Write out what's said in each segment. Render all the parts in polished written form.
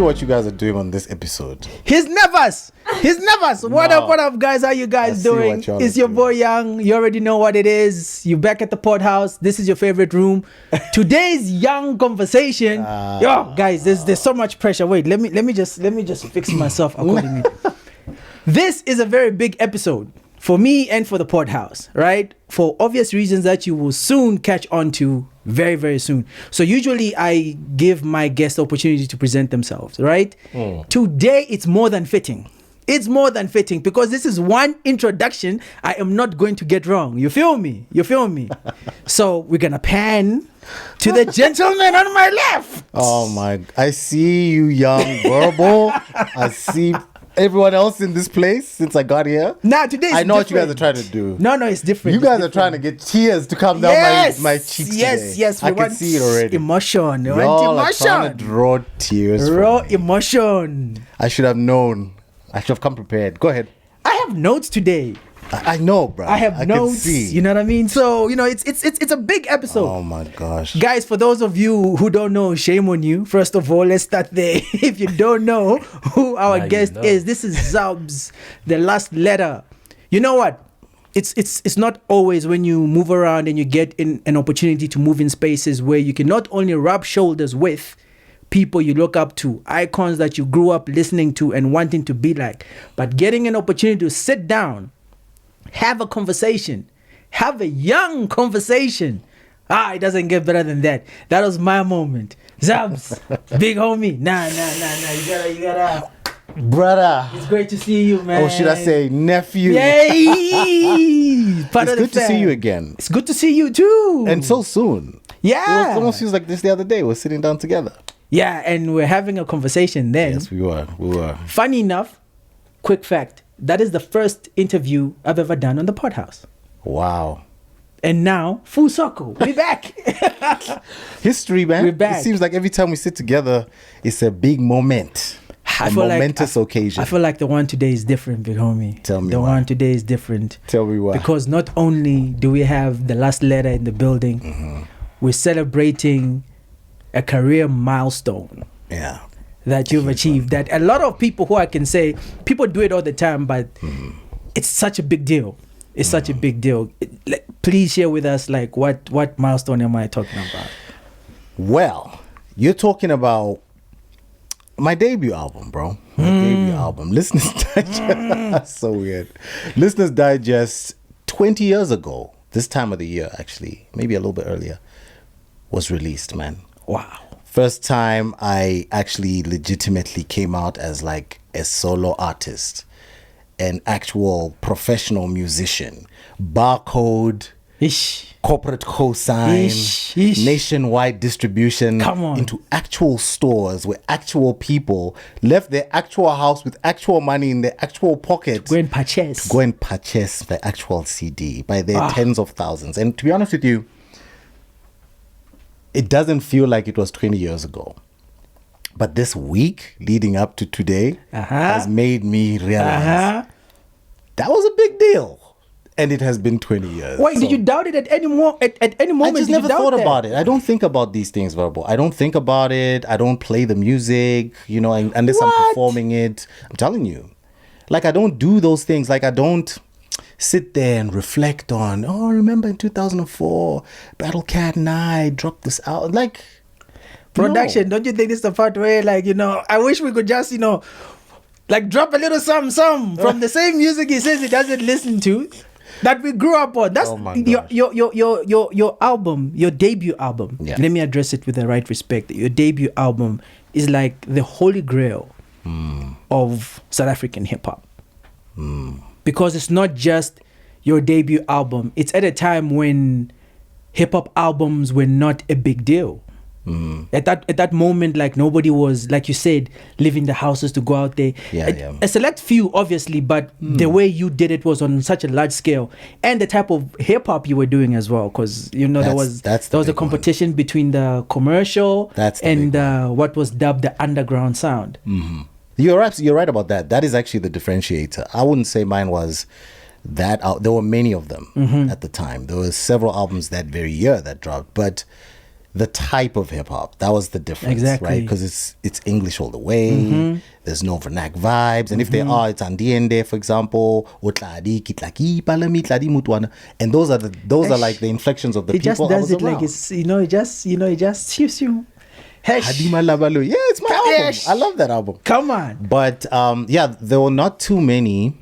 what you guys are doing on this episode. His nevers. What up, guys? How you guys doing? It's your boy Young. You already know what it is. You're back at the PodHouse. This is your favorite room. Today's Young conversation. Yo, guys, there's so much pressure. Wait, let me just fix myself accordingly. This is a very big episode for me and for the PodHouse, right? For obvious reasons that you will soon catch on to very, very soon. So usually I give my guests the opportunity to present themselves, right? Today, it's more than fitting. It's more than fitting because this is one introduction I am not going to get wrong. You feel me? So we're going to pan to the gentleman on my left. Oh my, I see you, Young Verbal. I see everyone else in this place since I got here. Nah, today I know what you guys are trying to do. No, it's different. You guys are trying to get tears to come down my cheeks. Yes. I can see it already. Emotion. Y'all are trying to draw tears. Raw emotion. I should have known. I should have come prepared. Go ahead. I have notes today. I know, bro. I have notes. Can see. You know what I mean? So, it's a big episode. Oh my gosh. Guys, for those of you who don't know, shame on you. First of all, let's start there. If you don't know who our guest is, this is Zubz, the last letter. You know what? It's not always when you move around and you get in an opportunity to move in spaces where you can not only rub shoulders with people you look up to, icons that you grew up listening to and wanting to be like, but getting an opportunity to sit down, have a conversation, have a young conversation. It doesn't get better than that. That was my moment. Zubz, big homie. Nah. You gotta. Brother. It's great to see you, man. Or should I say nephew? Yay! It's good to see you again. It's good to see you too. And so soon. Yeah. It almost feels like this the other day. We're sitting down together. Yeah, and we're having a conversation then. Yes, we were. Funny enough, quick fact, that is the first interview I've ever done on the PodHouse. Wow. And now, full circle, we're back. History, man. We're back. It seems like every time we sit together, it's a big moment. A momentous occasion. I feel like the one today is different, big homie. Tell me the why. one today is different. Tell me why. Because not only do we have the last letter in the building, we're celebrating a career milestone. Yeah. That you've achieved. That a lot of people who I can say, people do it all the time, but it's such a big deal. It's such a big deal. Please share with us, like, what milestone am I talking about? Well, you're talking about my debut album, bro. My debut album. Listeners Digest. So weird. Listeners Digest 20 years ago, this time of the year, actually, maybe a little bit earlier, was released, man. Wow. First time I actually legitimately came out as like a solo artist, an actual professional musician. Barcode, corporate cosign, nationwide distribution into actual stores where actual people left their actual house with actual money in their actual pocket. Go and purchase the actual CD by their tens of thousands. And to be honest with you, it doesn't feel like it was 20 years ago. But this week leading up to today has made me realize that was a big deal. And it has been 20 years. Wait, did you doubt it at any moment? I just never thought about it. I don't think about these things, Verbal. I don't think about it. I don't play the music, unless I'm performing it. I'm telling you. Like, I don't do those things. Like, I don't sit there and reflect on, remember in 2004, Battle Cat and I dropped this out. Like, production, don't you think this is the part where, like, I wish we could just, like, drop a little some from the same music he says he doesn't listen to, that we grew up on. That's your album, your debut album. Yeah. Let me address it with the right respect. Your debut album is like the holy grail of South African hip hop. Because it's not just your debut album. It's at a time when hip hop albums were not a big deal. At that moment, like, nobody was, like you said, leaving the houses to go out there. A select few, obviously, but the way you did it was on such a large scale, and the type of hip hop you were doing as well, because there was a competition between the commercial and what was dubbed the underground sound. You're right about that. That is actually the differentiator. I wouldn't say mine was that there were many of them at the time. There were several albums that very year that dropped, but the type of hip hop. That was the difference, Exactly. right? Because it's English all the way. There's no vernac vibes, and if there are, it's Andiende, for example, Otladi, Kitlaki, Palami, Tladi, Mutwana, and those are like the inflections of the He people. just does it around. like it's it just shoots you. Hadima Labalu. Yeah, it's my album. Hesh. I love that album. Come on. But there were not too many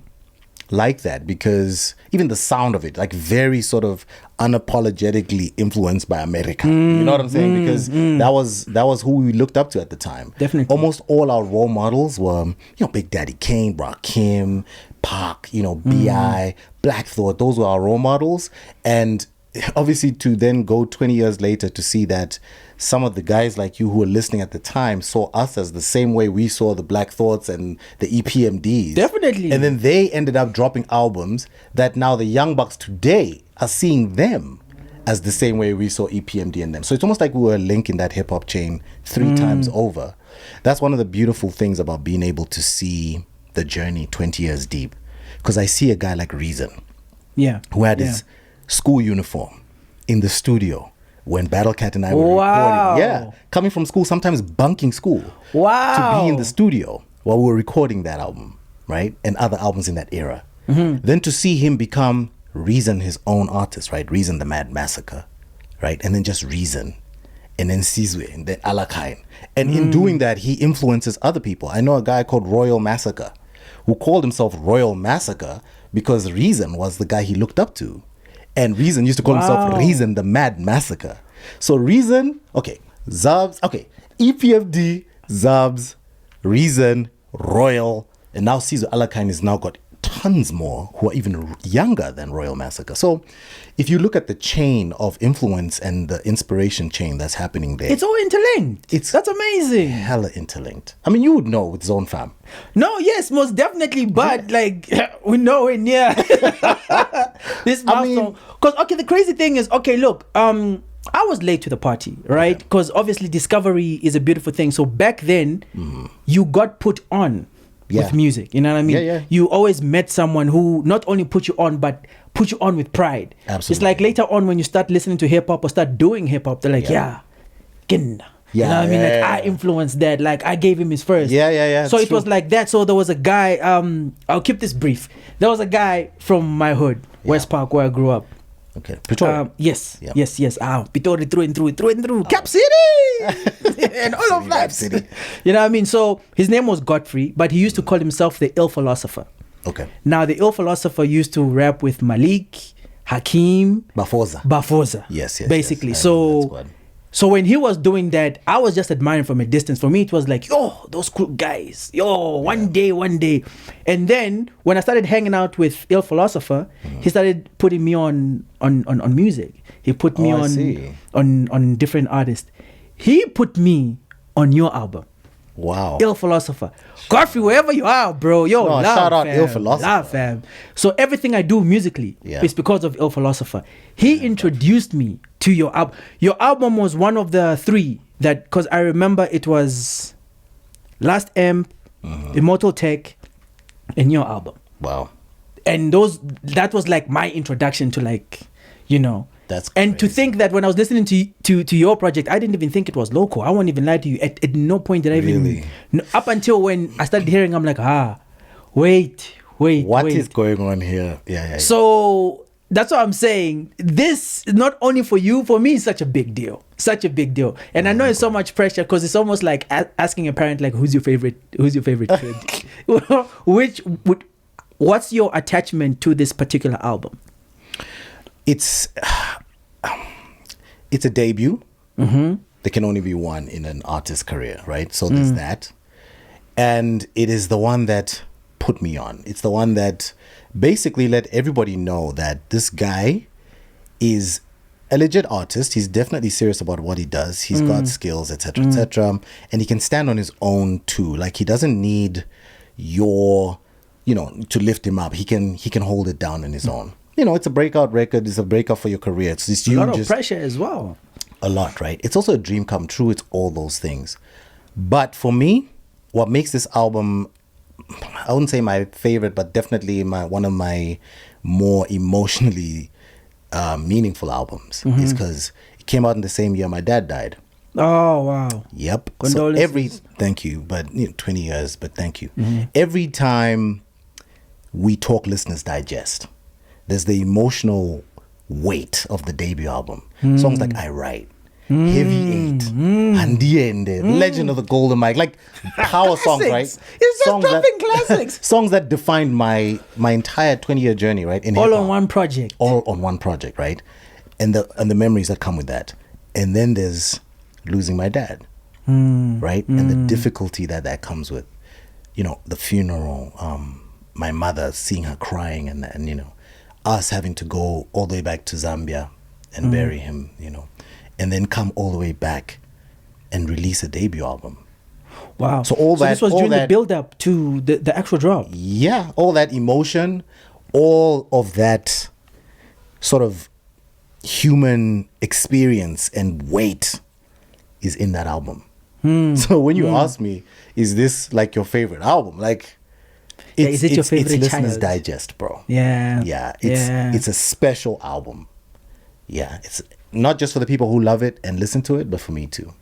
like that, because even the sound of it, like very sort of unapologetically influenced by America. You know what I'm saying? Because that was who we looked up to at the time. Definitely. Almost all our role models were, Big Daddy Kane, Rakim, Pac, B.I., Black Thought. Those were our role models. And obviously to then go 20 years later to see that some of the guys like you who were listening at the time saw us as the same way we saw the Black Thoughts and the EPMDs. Definitely. And then they ended up dropping albums that now the young bucks today are seeing them as the same way we saw EPMD in them. So it's almost like we were a link in that hip hop chain 3 times over. That's one of the beautiful things about being able to see the journey 20 years deep. Because I see a guy like Reason, who had his school uniform in the studio when Battle Cat and I were recording. Yeah, coming from school, sometimes bunking school. To be in the studio while we were recording that album, right? And other albums in that era. Then to see him become Reason, his own artist, right? Reason the Mad Massacre, right? And then just Reason. And then Sizwe, and then Alakain. And in doing that, he influences other people. I know a guy called Royal Massacre, who called himself Royal Massacre because Reason was the guy he looked up to. And Reason used to call himself Reason the Mad Massacre. So Reason, Zubz, EPFD, Zubz, Reason, Royal, and now Sizwe Alakain has now got tons more who are even younger than Royal Massacre. So if you look at the chain of influence and the inspiration chain that's happening there, it's all interlinked. That's amazing. Hella interlinked. I mean, you would know with Zone Fam. No, yes, most definitely, but like we nowhere near this milestone. Because the crazy thing is, look, I was late to the party, right? Because obviously discovery is a beautiful thing. So back then, you got put on with music. You know what I mean? Yeah. You always met someone who not only put you on, but put you on with pride. Absolutely. It's like later on when you start listening to hip hop or start doing hip hop, they're like, Ginna. You know what I mean? I influenced that. Like I gave him his first. Yeah. So it was like that. So there was a guy, I'll keep this brief. There was a guy from my hood, West Park, where I grew up. Okay. Pretoria. Yes. Pretoria through and through. Cap City! And all of that. City. You know what I mean? So his name was Godfrey, but he used to call himself the Ill Philosopher. Okay. Now the Ill Philosopher used to rap with Malik, Hakeem. Bafoza. Yes. Basically. Yes. So when he was doing that, I was just admiring from a distance. For me, it was like, those cool guys. One day. And then when I started hanging out with Ill Philosopher, he started putting me on music. He put me on different artists. He put me on your album. Wow. Ill Philosopher. Godfrey, wherever you are, bro. Shout out Ill Philosopher. Love, fam. So everything I do musically is because of Ill Philosopher. He introduced me to your album. Your album was one of the 3 that, because I remember it was Last Amp, Immortal Tech, and your album. Wow. And that was like my introduction to That's crazy. And to think that when I was listening to your project, I didn't even think it was local. I won't even lie to you. At no point did I even... Up until when I started hearing, I'm like, wait. What is going on here? Yeah. So that's what I'm saying. This, not only for you, for me, it's such a big deal. And I know it's so much pressure because it's almost like asking a parent, like, who's your favorite kid? What's your attachment to this particular album? It's a debut. There can only be one in an artist's career, right? So there's that. And it is the one that put me on. It's the one that basically let everybody know that this guy is a legit artist. He's definitely serious about what he does. He's got skills, etc., etc. And he can stand on his own too. Like he doesn't need your, to lift him up. He can hold it down on his own. It's a breakout record. It's a breakout for your career. It's a lot of pressure as well. A lot, right? It's also a dream come true. It's all those things. But for me, what makes this album, I wouldn't say my favorite, but definitely one of my more emotionally meaningful albums is because came out in the same year my dad died. Oh, wow. Yep. Condolences. Thank you, but 20 years, but thank you. Every time we talk Listeners Digest, there's the emotional weight of the debut album. Songs like I Write, Heavy 8, Handiende, Legend of the Golden Mic, like power songs, right? It's just songs dropping classics. Songs that defined my entire 20-year journey, right? In all hip-hop. on one project. All on one project, right? And the memories that come with that. And then there's losing my dad, right? And the difficulty that comes with, the funeral, my mother, seeing her crying, and us having to go all the way back to Zambia and bury him, and then come all the way back and release a debut album. Wow. So this was during the build-up to the actual drop. Yeah, all that emotion, all of that sort of human experience and weight is in that album. So when you ask me, is this like your favorite album? Like, is it your favorite It's Listeners child? Digest, bro. Yeah. It's a special album. Yeah, it's not just for the people who love it and listen to it, but for me too.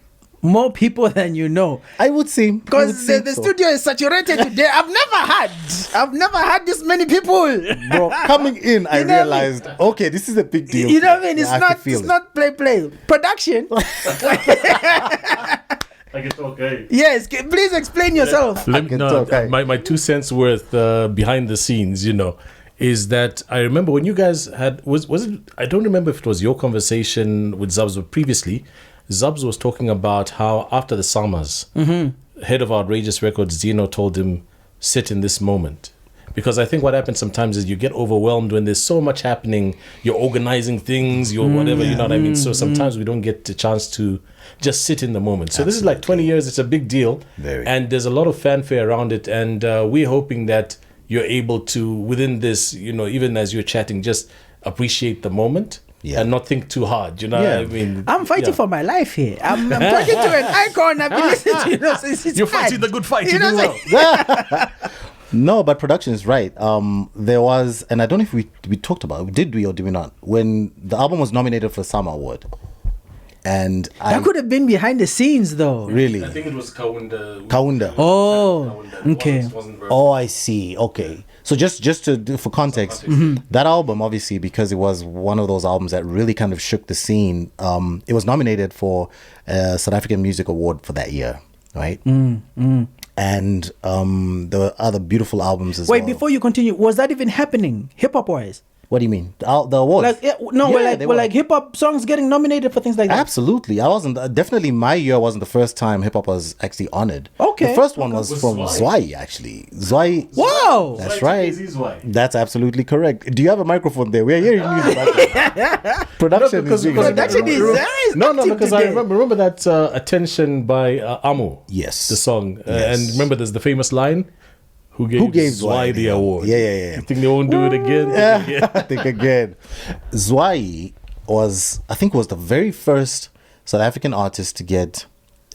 More people than you know. I would say, because the studio is saturated today. I've never had this many people. Bro, coming in, I realized, okay, this is a big deal. You know what I mean? It's not play. Production. I can talk, hey. Yes, please explain yourself. My 2 cents worth behind the scenes, is that I remember when you guys had was it? I don't remember if it was your conversation with Zubz, but previously, Zubz was talking about how after the summers, head of Outrageous Records, Zeno, told him, sit in this moment. Because I think what happens sometimes is you get overwhelmed when there's so much happening. You're organizing things, you're whatever, you know what I mean? So sometimes we don't get the chance to just sit in the moment. So This is like 20 years. It's a big deal. And there's a lot of fanfare around it. And we're hoping that you're able to, within this, even as you're chatting, just appreciate the moment. And not think too hard, what I mean? I'm fighting for my life here. I'm talking to an icon. I've been listening to it's you're fighting the good fight. No, but production is right. There was, and I don't know if we talked about it. Did we or did we not? When the album was nominated for the Summer Award. And that could have been behind the scenes, though. Really? I think it was Kaunda. Oh, okay. Oh, I see. Okay. So just for context, that album, obviously, because it was one of those albums that really kind of shook the scene, it was nominated for a South African Music Award for that year, right? And there were other beautiful albums as well. Wait, before you continue, was that even happening, hip-hop wise? What do you mean? The awards? Like hip hop songs getting nominated for things like that. Absolutely. I wasn't definitely my year wasn't the first time hip hop was actually honored. Okay. The first one was from Zwei actually. Zwei. Wow. That's right. That's absolutely correct. Do you have a microphone there? We're hearing music. Production is because I remember that Attention by Amu. Yes. The song. And remember there's the famous line, Who gave Zwei the award? Yeah. You think they won't do it again? I think again. Zwei was the very first South African artist to get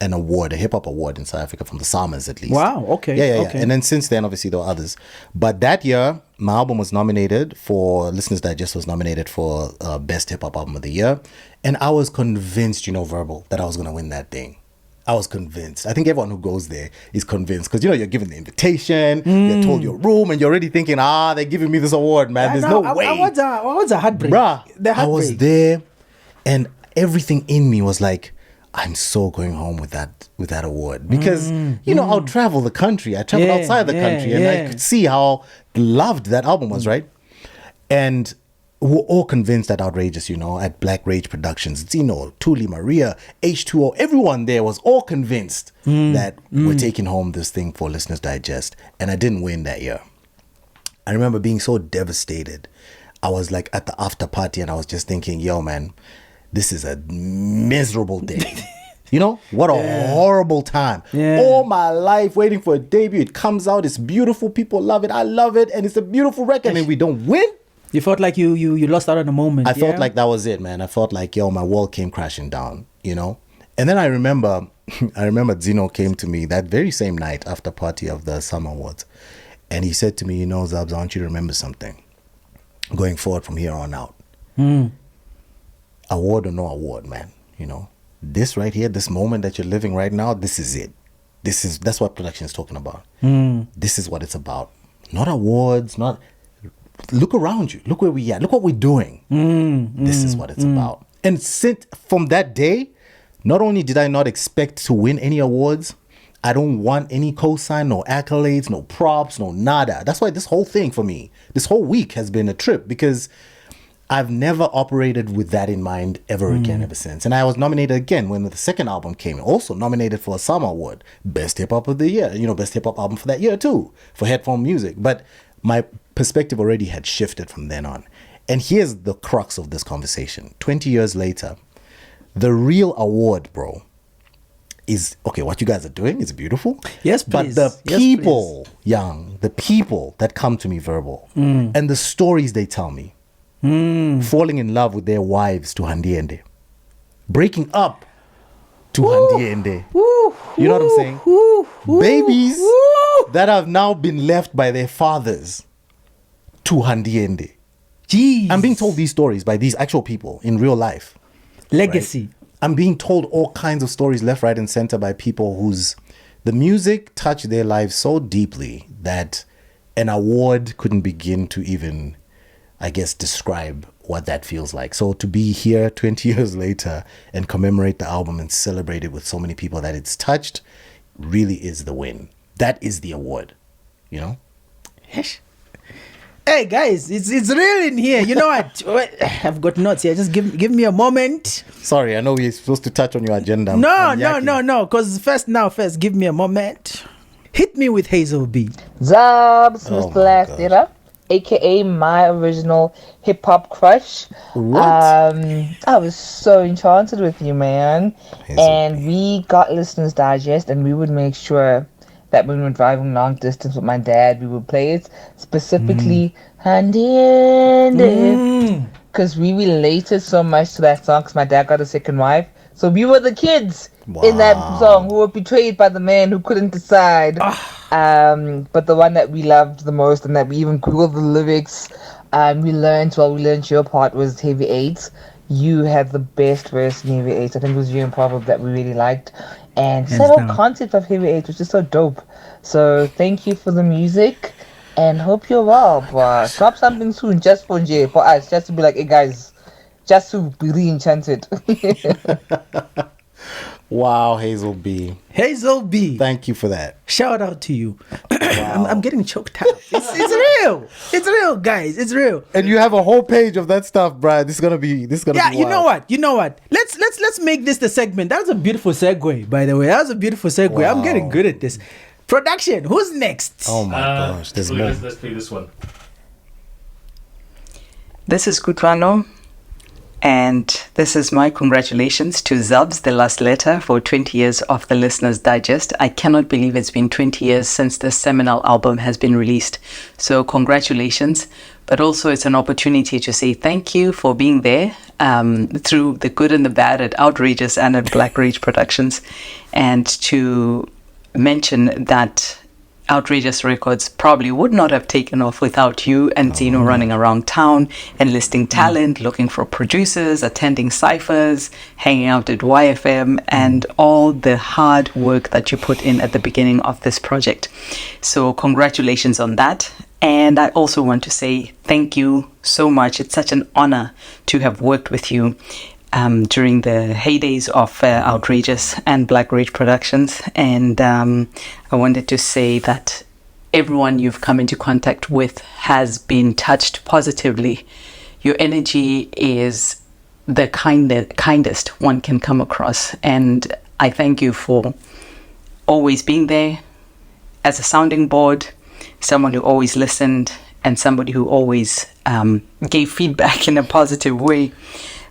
an award, a hip hop award in South Africa from the Summers at least. Wow, okay. Yeah. And then since then, obviously, there were others. But that year, my album was nominated for, Listeners Digest was nominated for Best Hip Hop Album of the Year. And I was convinced, Verbal, that I was going to win that thing. I was convinced. I think everyone who goes there is convinced because you're given the invitation, you're told your room, and you're already thinking, they're giving me this award, man. There's no way. What was a heartbreak? Bruh, I was there, and everything in me was like, I'm so going home with that award because I'll travel the country. I traveled outside the country, and I could see how loved that album was, right? And we're all convinced at Outrageous, at Black Rage Productions, Thuli, Maria, H2O, everyone there was all convinced that we're taking home this thing for Listeners Digest. And I didn't win that year. I remember being so devastated. I was like at the after party and I was just thinking, yo, man, this is a miserable day. What a horrible time. All my life waiting for a debut. It comes out. It's beautiful. People love it. I love it. And it's a beautiful record. And we don't win. You felt like you lost out on the moment. I felt like that was it, man. I felt like, my world came crashing down, And then I remember Zeno came to me that very same night after party of the Summer Awards. And he said to me, Zubz, I want you to remember something. Going forward from here on out. Award or no award, man. you know, this right here, this moment that you're living right now, this is it. That's what production is talking about. This is what it's about. Not awards, not... Look around you. Look where we are. Look what we're doing. This is what it's about. And from that day, not only did I not expect to win any awards, I don't want any cosign, no accolades, no props, no nada. That's why this whole thing for me, this whole week has been a trip, because I've never operated with that in mind ever again ever since. And I was nominated again when the second album came, also nominated for a Summer Award, Best Hip Hop of the Year, you know, Best Hip Hop Album for that year too, for headphone music. But my perspective already had shifted from then on. And here's the crux of this conversation. 20 years later, the real award, bro, is, okay, what you guys are doing is beautiful. Yes, please. But the people, the people that come to me verbal and the stories they tell me, falling in love with their wives to Handiende, breaking up to Handiende. You know what I'm saying? Babies that have now been left by their fathers to Handiende. Jeez. I'm being told these stories by these actual people in real life. Legacy. Right? I'm being told all kinds of stories left, right, and center by people the music touched their lives so deeply that an award couldn't begin to even, I guess, describe what that feels like. So to be here 20 years later and commemorate the album and celebrate it with so many people that it's touched really is the win. That is the award, you know? Hey guys, it's real in here. You know what? I've got notes here. Just give me a moment. Sorry, I know we're supposed to touch on your agenda. No. Because first, give me a moment. Hit me with Hazel B. Zubz, Mr. Last Era, aka my original hip hop crush. What? I was so enchanted with you, man. And we got Listeners Digest, and we would make sure that when we were driving long distance with my dad, we would play it specifically because we related so much to that song because my dad got a second wife. So we were the kids in that song who were betrayed by the man who couldn't decide. But the one that we loved the most and that we even Googled the lyrics, we learned your part was Heavy 8. You had the best verse in Heavy 8. I think it was you and Proverb that we really liked. And just the whole concept of Heavy 8 was just so dope. So thank you for the music and hope you're well, bro. Drop something soon just for us, just to be like, hey guys, just to be re-enchanted. Wow, Hazel B. Hazel B. Thank you for that. Shout out to you. Wow. I'm getting choked up. It's real. It's real, guys. It's real. And you have a whole page of that stuff, Brad. This is gonna be Yeah, you know what? Let's make this the segment. That was a beautiful segue, by the way. That was a beautiful segue. Wow. I'm getting good at this. Production, who's next? Oh my gosh, there's more. Let's play this one. This is Kutrano, and this is my congratulations to Zubz, The Last Letter, for 20 years of the Listeners Digest. I cannot believe it's been 20 years since this seminal album has been released. So congratulations, but also it's an opportunity to say thank you for being there through the good and the bad at Outrageous and at Black Rage Productions, and to mention that Outrageous Records probably would not have taken off without you and Zeno running around town, enlisting talent, looking for producers, attending cyphers, hanging out at YFM, and all the hard work that you put in at the beginning of this project. So congratulations on that. And I also want to say thank you so much. It's such an honor to have worked with you during the heydays of Outrageous and Black Rage Productions. And I wanted to say that everyone you've come into contact with has been touched positively. Your energy is the kindest one can come across. And I thank you for always being there as a sounding board, someone who always listened, and somebody who always gave feedback in a positive way.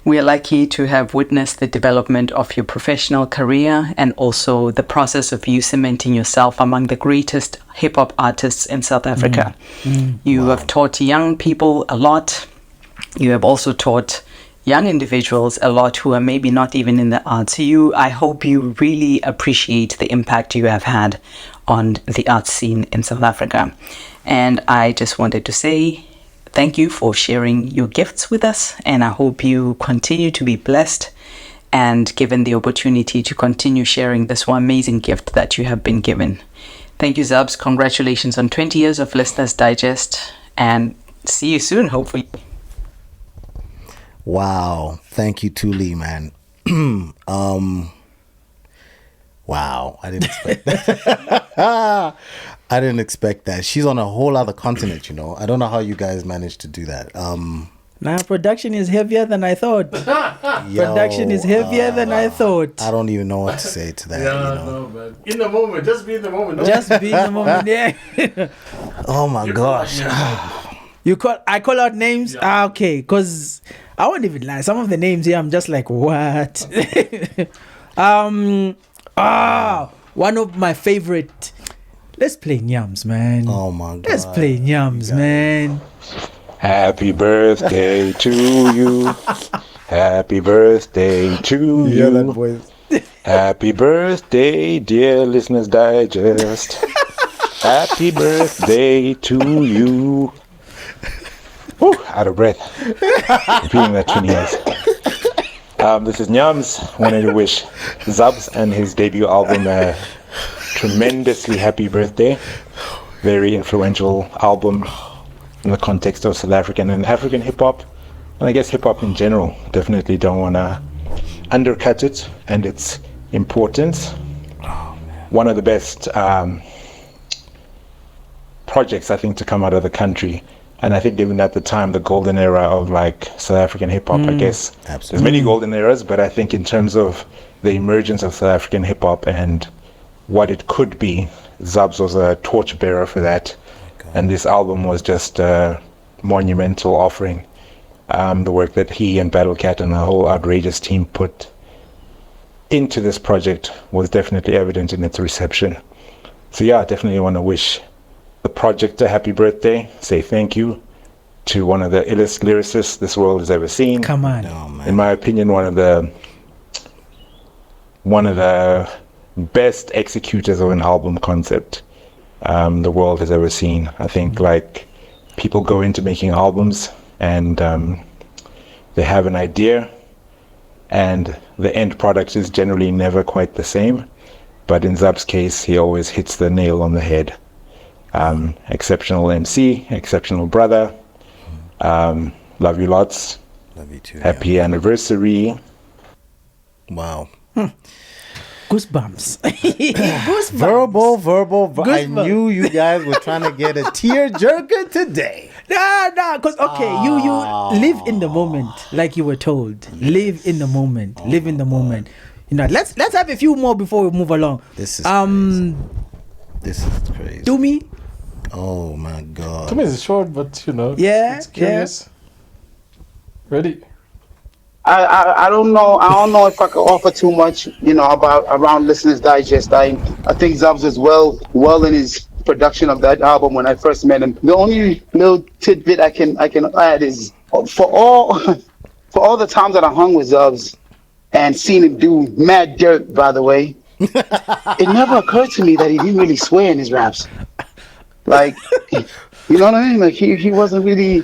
We are lucky to have witnessed the development of your professional career and also the process of you cementing yourself among the greatest hip-hop artists in South Africa. You have taught young people a lot. You have also taught young individuals a lot who are maybe not even in the arts. I hope you really appreciate the impact you have had on the art scene in South Africa. And I just wanted to say thank you for sharing your gifts with us, and I hope you continue to be blessed and given the opportunity to continue sharing this amazing gift that you have been given. Thank you, Zubz. Congratulations on 20 years of Listeners Digest, and see you soon, hopefully. Wow. Thank you, Tuli, man. Wow. I didn't expect that. I didn't expect that. She's on a whole other continent, you know. I don't know how you guys managed to do that. Now production is heavier than I thought. Production is heavier than I thought. I don't even know what to say to that. Yeah, you know? no, man. In the moment, just be in the moment. No? Just be in the moment, yeah. Oh my gosh. I call out names. Yeah. Okay, because I won't even lie. Some of the names here, I'm just like, what? One of my favorite. Let's play Nyams, man. Oh my god. Let's play Nyams, man. Happy birthday to you. Happy birthday to you. That voice. Happy birthday, dear Listeners Digest. Happy birthday to you. Whew, out of breath. Repeating that 20 years. This is Nyams. Wanted to wish Zubz and his debut album a tremendously happy birthday. Very influential album in the context of South African and African hip-hop, and I guess hip-hop in general. Definitely don't want to undercut it and its importance. One of the best projects, I think, to come out of the country. And I think even at the time, the golden era of like South African hip-hop, I guess. Absolutely. There's many golden eras, but I think in terms of the emergence of South African hip-hop and what it could be, Zubz was a torchbearer for that. And this album was just a monumental offering. The work that he and Battlecat and the whole outrageous team put into this project was definitely evident in its reception. So yeah, I definitely want to wish the project a happy birthday. Say thank you to one of the illest lyricists this world has ever seen. Come on. No, man. In my opinion, one of the best executors of an album concept the world has ever seen. I think like people go into making albums and they have an idea and the end product is generally never quite the same. But in Zub's case, he always hits the nail on the head. Exceptional MC, exceptional brother. Love you lots. Love you too. Happy anniversary. Wow. Goosebumps. Goosebumps. Verbal. I Goosebumps. knew you guys were trying to get a tear jerker today. Nah, because you live in the moment, like you were told. Live in the moment. Live in the moment. You know, let's have a few more before we move along. This is crazy. This is crazy. Do me. Oh my god. To me, it's short, but you know, Yeah, it's curious. Ready? I don't know. I don't know if I could offer too much, around Listeners Digest. I think Zubz is well in his production of that album when I first met him. The only little tidbit I can add is for all the times that I hung with Zubz and seen him do mad dirt, by the way, it never occurred to me that he didn't really swear in his raps. Like, you know what I mean? Like he wasn't really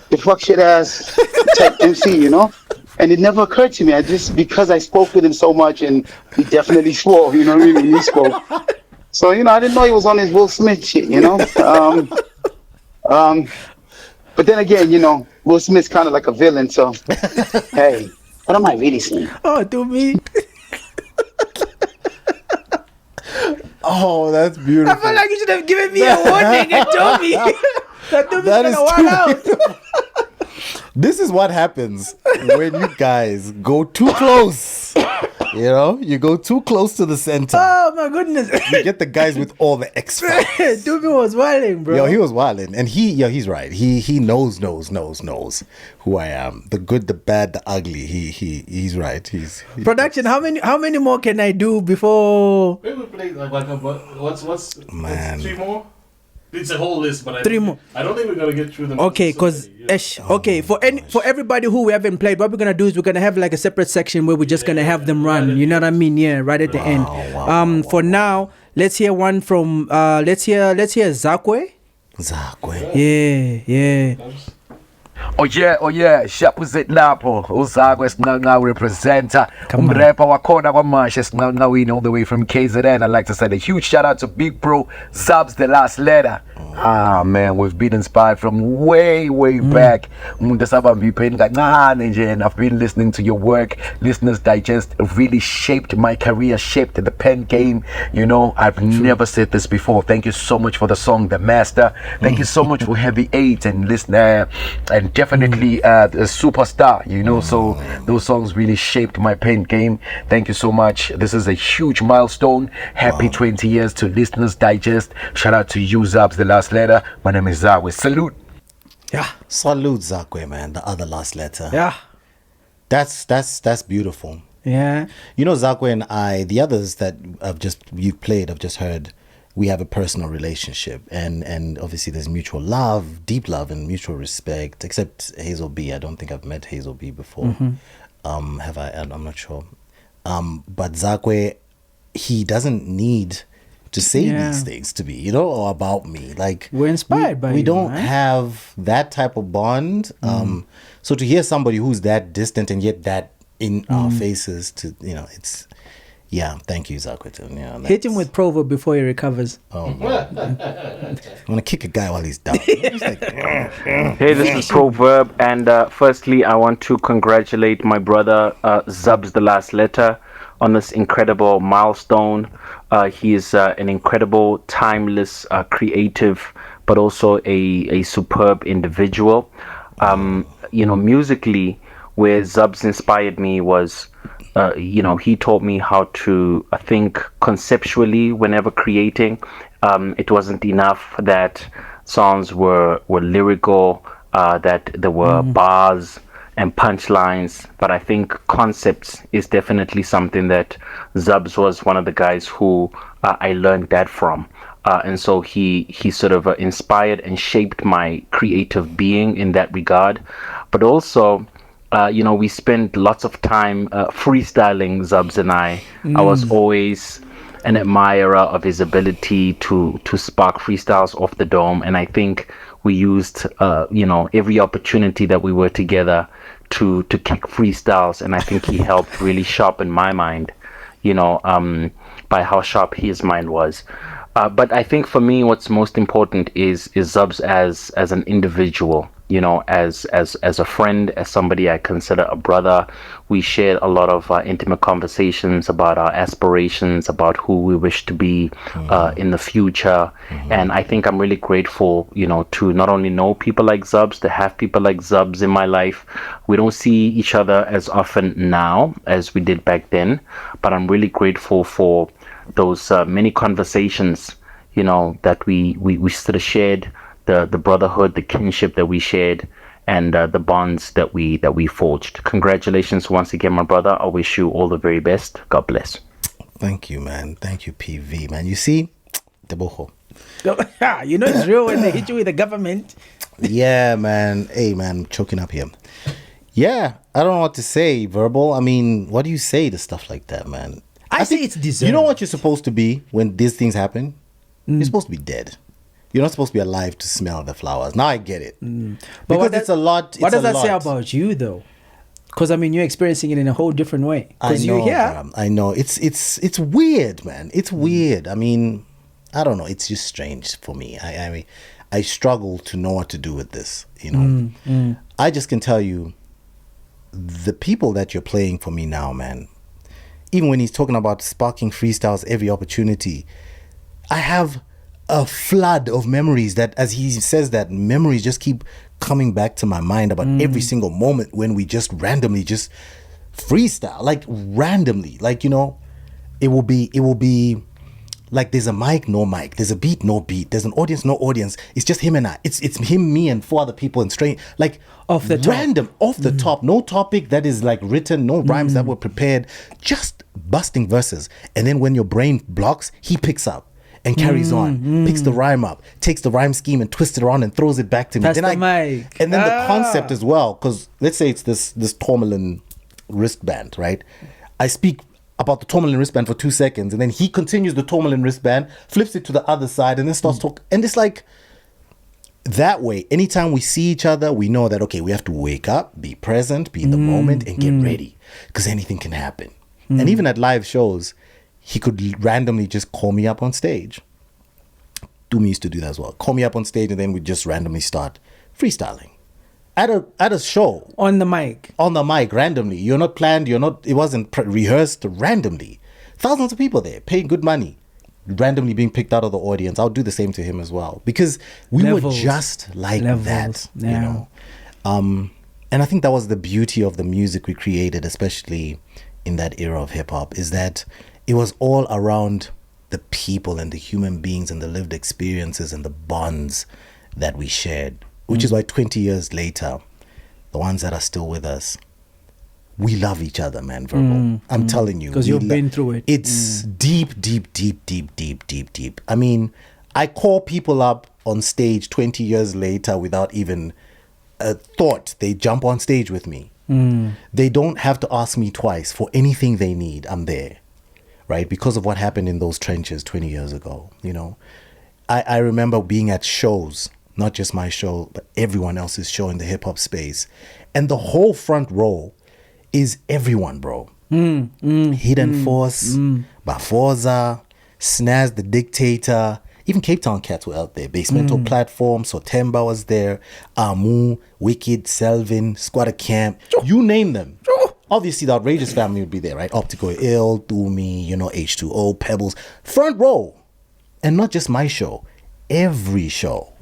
the fuck shit ass type MC, you know? And it never occurred to me. Because I spoke with him so much and he definitely swore, you know what I mean? When he spoke. So, I didn't know he was on his Will Smith shit, you know? But then again, Will Smith's kind of like a villain, so hey, what am I really saying? Oh, do me. Oh, that's beautiful. I feel like you should have given me a warning and told me that Doomy's gonna wild out. This is what happens when you guys go too close. You go too close to the center. Oh my goodness. You get the guys with all the X factors. Doomy was wilding, bro. Yo, he was wilding, and he's right. He knows who I am. The good, the bad, the ugly. He's right. He's Production. How many more can I do before? We will play like what's Man. 3 more? It's a whole list, but 3 more. I don't think we're gonna get through them. Okay, because for everybody who we haven't played, what we're gonna do is we're gonna have like a separate section where we're just gonna have them run. You know what I mean? Yeah, right at the end. For now, let's hear one from let's hear Zakwe. Zakwe. Yeah. Oh yeah, Shapuzet Lapo, Uzagwe Snanga representer, Umrepa Wakona Wamasha Snanga all the way from KZN. I'd like to send a huge shout out to Big Bro Zubz the Last Letter. Ah man, we've been inspired from way back. And I've been listening to your work. Listeners Digest really shaped my career, shaped the pen game. You know, I've never said this before. Thank you so much for the song The Master. Thank you so much for Heavy 8 and Listener and definitely the Superstar, you know. So those songs really shaped my pen game. Thank you so much. This is a huge milestone. Happy 20 years to Listeners Digest. Shout out to you, Zubz the Last Letter. My name is Zakwe. Salute. Yeah, salute Zakwe, man. The other Last Letter. Yeah, that's beautiful. Yeah, you know, Zakwe and I, the others that I've just heard. We have a personal relationship, and obviously there's mutual love, deep love, and mutual respect. Except Hazel B, I don't think I've met Hazel B before. Have I? I'm not sure. But Zakwe, he doesn't need to say these things to me, you know, or about me. Like, we're inspired by we you, don't right? have that type of bond. So to hear somebody who's that distant and yet that in our faces, to, you know, it's. Yeah, thank you, Zakwe. Yeah, hit him with proverb before he recovers. Oh, man. I'm going to kick a guy while he's down. Hey, this is Proverb, and firstly, I want to congratulate my brother, Zubz the Last Letter, on this incredible milestone. He is an incredible, timeless, creative, but also a superb individual. You know, musically, where Zubz inspired me was... you know, he taught me how to think conceptually whenever creating. It wasn't enough that songs were lyrical, that there were bars and punchlines, but I think concepts is definitely something that Zubz was one of the guys who I learned that from. And so he sort of inspired and shaped my creative being in that regard. But also... you know, we spent lots of time freestyling, Zubz and I. I was always an admirer of his ability to spark freestyles off the dome, and I think we used, you know, every opportunity that we were together to kick freestyles, and I think he helped really sharpen my mind, you know, by how sharp his mind was. But I think for me, what's most important is Zubz as an individual. You know, as a friend, as somebody I consider a brother. We shared a lot of intimate conversations about our aspirations, about who we wish to be in the future. And I think I'm really grateful, you know, to not only know people like Zubz, to have people like Zubz in my life. We don't see each other as often now as we did back then, but I'm really grateful for those many conversations, you know, that we sort of shared. The brotherhood, the kinship that we shared, and the bonds that we forged. Congratulations once again, my brother. I wish you all the very best. God bless. Thank you, man. Thank you, PV, man. You see, Deboho. You know it's real when they hit you with the government. Yeah, man. Hey, man, choking up here. Yeah, I don't know what to say. Verbal. I mean, what do you say to stuff like that, man? I say it's deserved. You know what you're supposed to be when these things happen? You're supposed to be dead. You're not supposed to be alive to smell the flowers. Now I get it. But because it's a lot. What does that say about you, though? Because I mean, you're experiencing it in a whole different way. Because you're here. I know. It's weird, man. It's weird. I mean, I don't know. It's just strange for me. I mean, I struggle to know what to do with this. You know, I just can tell you, the people that you're playing for me now, man. Even when he's talking about sparking freestyles every opportunity, I have a flood of memories that, as he says, that memories just keep coming back to my mind about every single moment when we just randomly just freestyle, like randomly, like, you know, it will be like there's a mic, no mic, there's a beat, no beat, there's an audience, no audience. It's just him and I. It's him, me, and 4 other people, and straight, like off the random, top. Off the top, no topic that is like written, no rhymes that were prepared, just busting verses. And then when your brain blocks, he picks up and carries on, picks the rhyme up, takes the rhyme scheme and twists it around and throws it back to me. That's the mic. And then the concept as well, because let's say it's this tourmaline wristband, right? I speak about the tourmaline wristband for 2 seconds, and then he continues the tourmaline wristband, flips it to the other side, and then starts talking. And it's like, that way, anytime we see each other, we know that, okay, we have to wake up, be present, be in the moment, and get ready, because anything can happen. And even at live shows, he could randomly just call me up on stage. Doomy used to do that as well. Call me up on stage, and then we'd just randomly start freestyling at a show on the mic, randomly. You're not planned. It wasn't rehearsed. Randomly, thousands of people there paying good money, randomly being picked out of the audience. I'll do the same to him as well, because we were just like that, you know. And I think that was the beauty of the music we created, especially in that era of hip hop, is that it was all around the people and the human beings and the lived experiences and the bonds that we shared, which is why 20 years later, the ones that are still with us, we love each other, man. Verbal. I'm telling you. Because you've been through it. It's deep. I mean, I call people up on stage 20 years later without even a thought. They jump on stage with me. They don't have to ask me twice for anything they need. I'm there, right? Because of what happened in those trenches 20 years ago, you know. I remember being at shows, not just my show, but everyone else's show in the hip hop space. And the whole front row is everyone, bro. Hidden Force, Baforza, Snaz the Dictator, even Cape Town cats were out there. Basemental Platform, Sotemba was there, Amu, Wicked, Selvin, Squatter Camp, you name them. Obviously, the Outrageous family would be there, right? Optical Ill, Doomy, you know, H2O, Pebbles, front row. And not just my show, every show.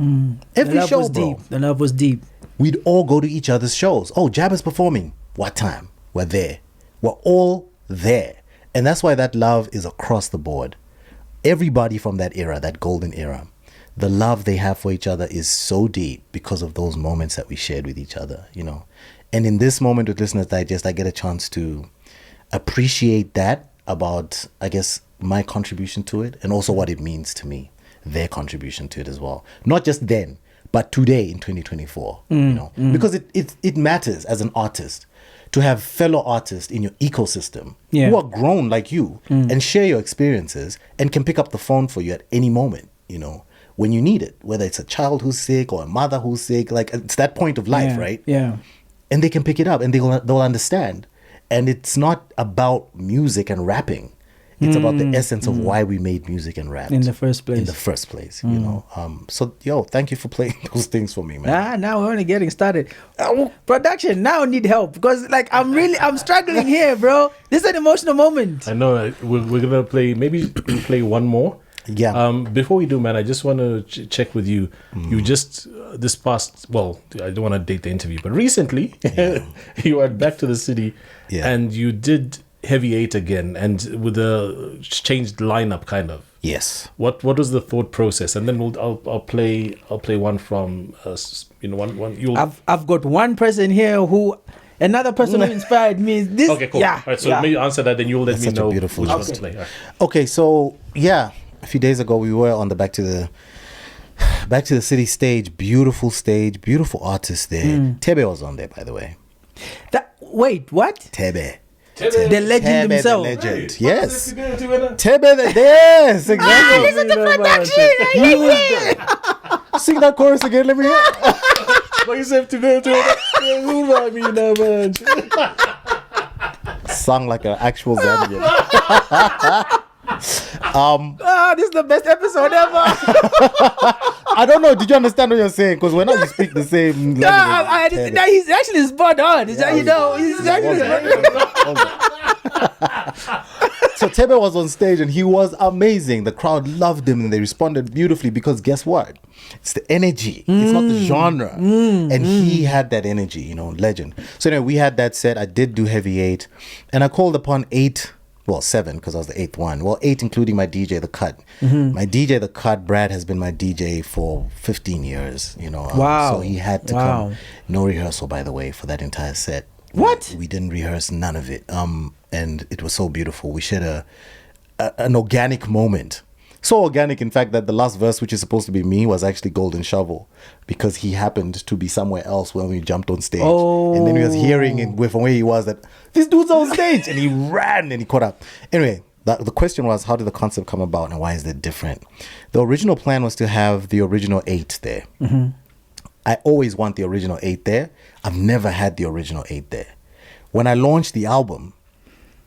Every show, bro. The love was deep. We'd all go to each other's shows. Oh, Jabba's performing. What time? We're there. We're all there. And that's why that love is across the board. Everybody from that era, that golden era, the love they have for each other is so deep because of those moments that we shared with each other, you know. And in this moment with Listeners Digest, I get a chance to appreciate that about, I guess, my contribution to it, and also what it means to me, their contribution to it as well. Not just then, but today in 2024, you know, because it matters as an artist to have fellow artists in your ecosystem who are grown like you and share your experiences and can pick up the phone for you at any moment, you know, when you need it, whether it's a child who's sick or a mother who's sick, like it's that point of life, right? Yeah. And they can pick it up and they'll understand. And it's not about music and rapping. It's about the essence of why we made music and rap in the first place. You know. So, yo, thank you for playing those things for me, man. Now we're only getting started. Production now need help because, like, I'm struggling here, bro. This is an emotional moment. I know. We're gonna play. Maybe we'll play one more. Yeah. Before we do, man, I just want to check with you. You just this past. Well, I don't want to date the interview, but recently you were back to the city, and you did Heavy 8 again, and with a changed lineup, kind of. Yes. What was the thought process? And then I'll play one from one. I've got one person here another person who inspired me. This. Okay, cool. All right, so maybe answer that, then you'll let me know. A beautiful which one to play. Right. Okay, so a few days ago we were on the Back to the City stage. Beautiful stage, beautiful artists there. Tebe was on there, by the way. Wait, what? Tebe. The legend himself. The legend. Yes. Tebe, yes, exactly. This is the production. Sing that chorus again, let me hear. Sung like an actual Zambian. This is the best episode ever. I don't know. Did you understand what you're saying? Because when you speak the same language. He's actually spot on. He's actually spot on. So Tebe was on stage and he was amazing. The crowd loved him and they responded beautifully because guess what? It's the energy. It's not the genre. And he had that energy, you know, legend. So anyway, we had that set. I did do Heavy 8 and I called upon 7 because I was the 8th one. Well, 8 including my DJ, The Cut. My DJ, The Cut, Brad has been my DJ for 15 years, you know. Wow. So he had to come. No rehearsal, by the way, for that entire set. What? We didn't rehearse none of it. And it was so beautiful. We shared an organic moment. So organic, in fact, that the last verse, which is supposed to be me, was actually Golden Shovel because he happened to be somewhere else when we jumped on stage. And then we was hearing from where he was that this dude's on stage and he ran and he caught up. Anyway, the question was, how did the concept come about and why is it different? The original plan was to have the original 8 there. I always want the original 8 there. I've never had the original 8 there. When I launched the album,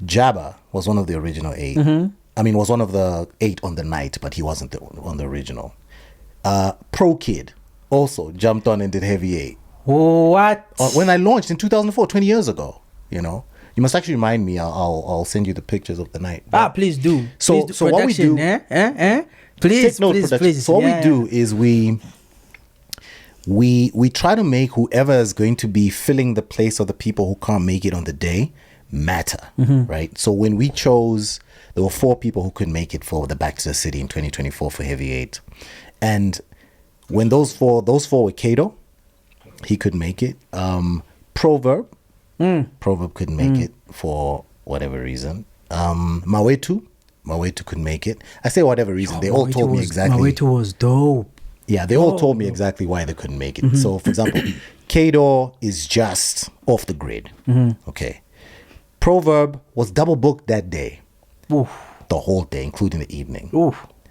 Jabba was one of the original 8. I mean, was one of the 8 on the night, but he wasn't on the original. Pro Kid also jumped on and did Heavy 8. What? When I launched in 2004, 20 years ago, you know. You must actually remind me. I'll send you the pictures of the night. Please do. So what we do? Please. So what we do is we try to make whoever is going to be filling the place of the people who can't make it on the day matter, right? So when we chose, there were 4 people who could make it for the Back to the City in 2024 for Heavy 8, and when those four were Kato, he could make it. Proverb couldn't make it for whatever reason. Mawetu couldn't make it. I say whatever reason. They all told me exactly. Mawetu was dope. Yeah, they all told me exactly why they couldn't make it. So, for example, Kato is just off the grid. Okay. Proverb was double booked that day. The whole day, including the evening.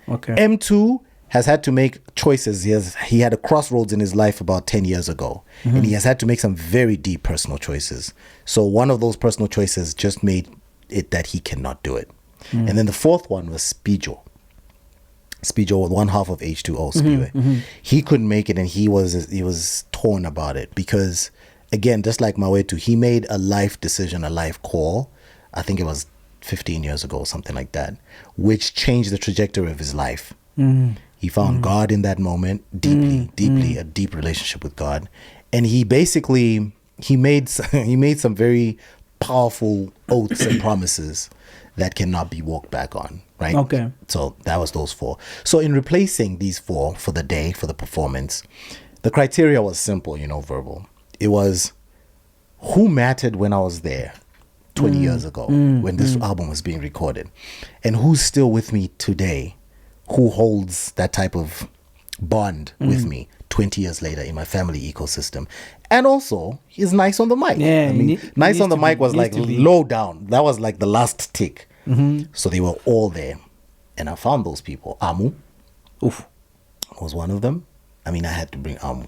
Okay. M2 has had to make choices. He had a crossroads in his life about 10 years ago. And he has had to make some very deep personal choices. So one of those personal choices just made it that he cannot do it. And then the 4th one was Spijo. Spijo was one half of H2O Spiwe. He couldn't make it, and he was torn about it because, again, just like Mawetu, he made a life decision, a life call. I think it was 15 years ago, something like that, which changed the trajectory of his life. He found God in that moment, deeply, a deep relationship with God. And he basically, he made some very powerful oaths and promises that cannot be walked back on, right? Okay. So that was those 4. So in replacing these 4 for the day, for the performance, the criteria was simple, verbal. It was who mattered when I was there 20 years ago when this album was being recorded, and who's still with me today, who holds that type of bond with me 20 years later in my family ecosystem. And also, he's nice on the mic. Yeah, nice on the mic was like low down. That was like the last tick. So they were all there. And I found those people. Amu was one of them. I mean, I had to bring Amu.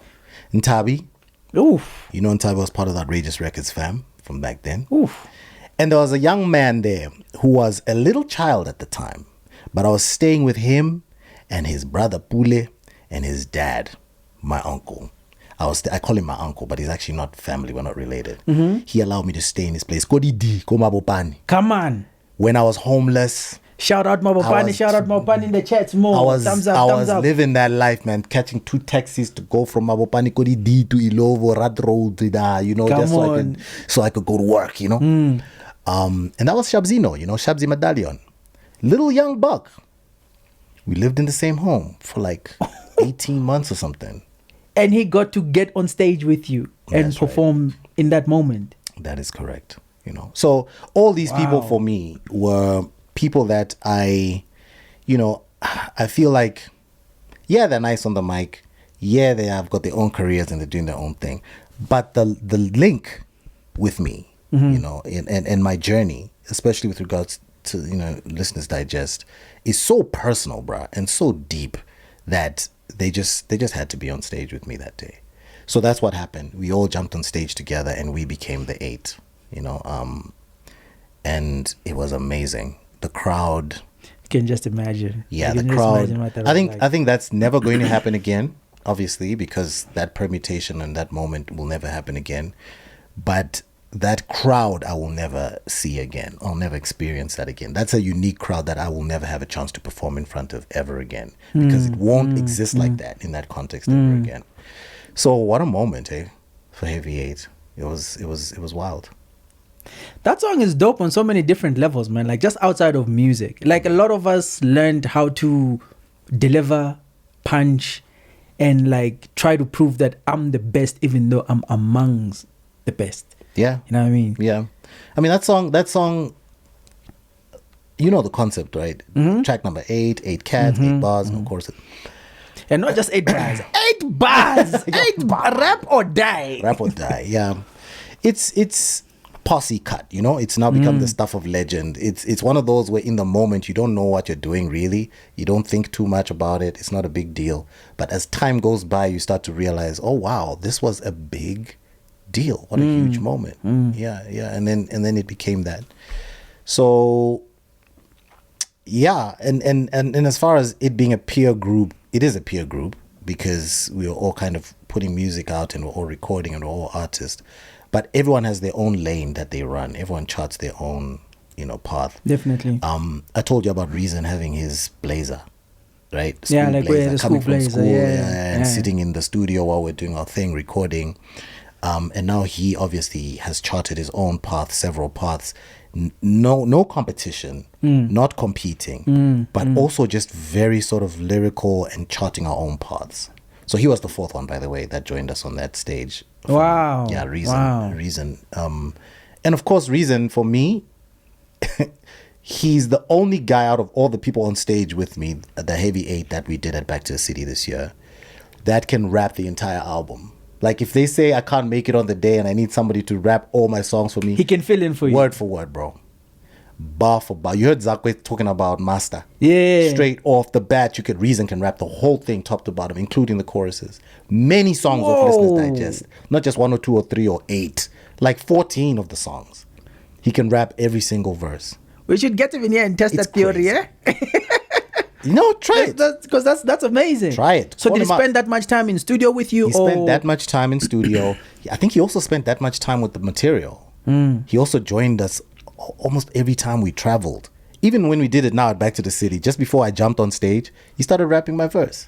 Ntabi. Ntabi was part of the Outrageous Records fam from back then. And there was a young man there who was a little child at the time. But I was staying with him and his brother Pule and his dad, my uncle. I call him my uncle, but he's actually not family. We're not related. He allowed me to stay in his place. Come on. When I was homeless. Shout out Mabopani in the chats more. Thumbs up. I was living that life, man. Catching 2 taxis to go from Mabopani Kodidi to Ilovo, Rad Road, so I could go to work, And that was Shabzino, Shabzi Medallion. Little young buck. We lived in the same home for like 18 months or something. And he got to get on stage with you and perform in that moment. That is correct. So all these people for me were people that I feel like, yeah, they're nice on the mic. Yeah, they have got their own careers and they're doing their own thing. But the link with me, and my journey, especially with regards to Listeners Digest, is so personal, bruh, and so deep that they just had to be on stage with me that day. So that's what happened. We all jumped on stage together and we became the 8, and it was amazing. The crowd, you can just imagine. Yeah, the crowd. I think that's never going to happen again, obviously, because that permutation and that moment will never happen again. But that crowd I will never see again. I'll never experience that again. That's a unique crowd that I will never have a chance to perform in front of ever again, because it won't exist like that in that context ever again. So what a moment, for Heavy 8. It was wild. That song is dope on so many different levels, man. Like, just outside of music, like a lot of us learned how to deliver, punch, and like try to prove that I'm the best, even though I'm amongst the best. Yeah. You know what I mean? Yeah. I mean, that song, you know the concept, right? Track number 8, 8 cats, 8 bars, and of course. And not just 8 bars. 8 bars! 8 bars! Rap or die. Rap or die, yeah. It's posse cut, you know. It's now become the stuff of legend. It's one of those where in the moment you don't know what you're doing really. You don't think too much about it. It's not a big deal. But as time goes by, you start to realize, oh wow, this was a big deal. What a huge moment. Yeah. And then it became that. So yeah, and as far as it being a peer group, it is a peer group because we are all kind of putting music out and we're all recording and we're all artists. But everyone has their own lane that they run. Everyone charts their own, path. Definitely. I told you about Reason having his blazer, right? Yeah, like blazer, the coming school from blazer, school, yeah. and sitting in the studio while we're doing our thing, recording. And now he obviously has charted his own path, several paths. No competition, not competing, but also just very sort of lyrical and charting our own paths. So he was the fourth one, by the way, that joined us on that stage. Wow. Yeah, Reason. Wow. Reason. And of course, Reason, for me, he's the only guy out of all the people on stage with me at the Heavy 8 that we did at Back to the City this year that can rap the entire album. Like if they say I can't make it on the day and I need somebody to rap all my songs for me, he can fill in for you. Word for word, bro. Bar for bar. You heard Zakwe talking about Master. Yeah. Straight off the bat, Reason can rap the whole thing top to bottom, including the choruses. Many songs of Listeners Digest. Not just 1 or 2 or 3 or 8. Like 14 of the songs. He can rap every single verse. We should get him in here and test that theory, yeah? Try it. Because that's amazing. Try it. So did he spend that much time in studio with you? He spent that much time in studio. I think he also spent that much time with the material. He also joined us almost every time we traveled. Even when we did it now at Back to the City, just before I jumped on stage, he started rapping my verse.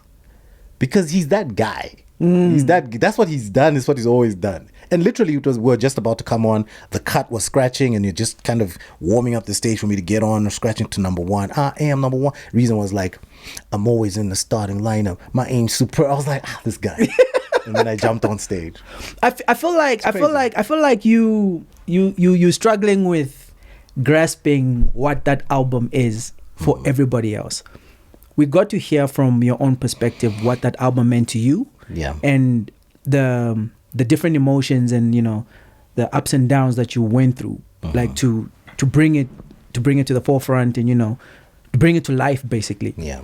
Because he's that guy. That's what he's done, is what he's always done. And literally we're just about to come on, the cut was scratching and you're just kind of warming up the stage for me to get on or scratching to number one. I am number one. Reason was like, I'm always in the starting lineup. My aim's super. I was like, this guy. And then I jumped on stage. I feel like you struggling with grasping what that album is for everybody else. We got to hear from your own perspective what that album meant to you, and the different emotions and the ups and downs that you went through, like to bring it to the forefront and to bring it to life, basically. Yeah.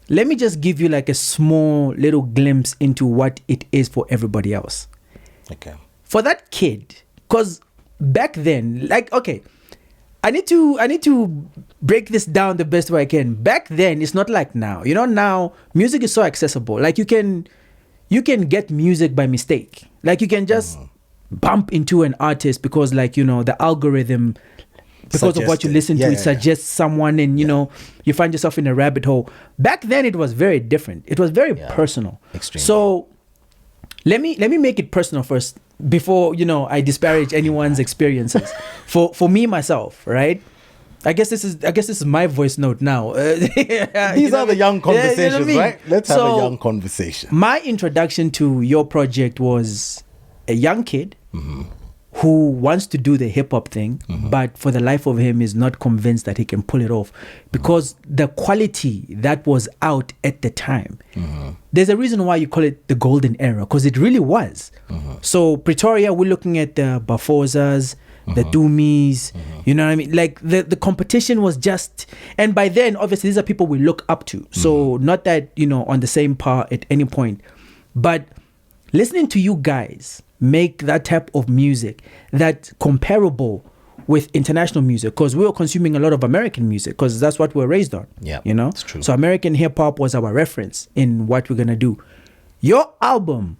Let me just give you like a small little glimpse into what it is for everybody else. Okay. For that kid, because back then, like, okay, I need to break this down the best way I can. Back then, it's not like now. Now music is so accessible. Like you can get music by mistake. Like you can just bump into an artist because the algorithm, because of what you listen to, it suggests someone and you find yourself in a rabbit hole. Back then it was very different. It was very personal. Extremely. So let me make it personal first before I disparage anyone's experiences. For me myself, right? I guess this is my voice note now. These are the young conversations, right? Let's have a young conversation. My introduction to your project was a young kid who wants to do the hip hop thing, but for the life of him is not convinced that he can pull it off because the quality that was out at the time. There's a reason why you call it the golden era, because it really was. So Pretoria, we're looking at the Bafozas, the Doomies, you know what I mean? Like the competition was just, and by then obviously these are people we look up to. So not that on the same par at any point, but listening to you guys make that type of music that's comparable with international music, because we were consuming a lot of American music because that's what we were raised on. Yeah, it's true. So American hip hop was our reference in what we're gonna do. Your album,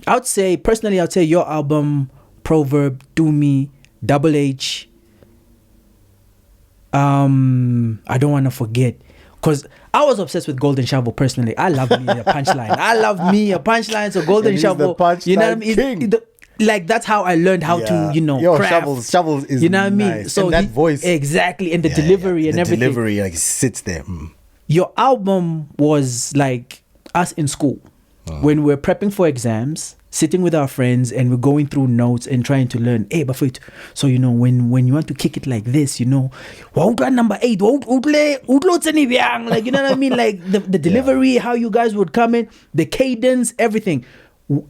I'd say your album, Proverb, Do Me, Double H. I don't want to forget, because I was obsessed with Golden Shovel personally. I love me a punchline. So Golden Shovel, you know what I mean? Like that's how I learned how to, craft. Shovels is, you know what I mean? Nice. So and that voice, exactly, and the delivery and everything. Delivery like sits there. Your album was like us in school when we were prepping for exams, sitting with our friends and we're going through notes and trying to learn. Hey, but wait, so when you want to kick it like this, number 8, like you know what I mean, like the delivery, how you guys would come in, the cadence, everything.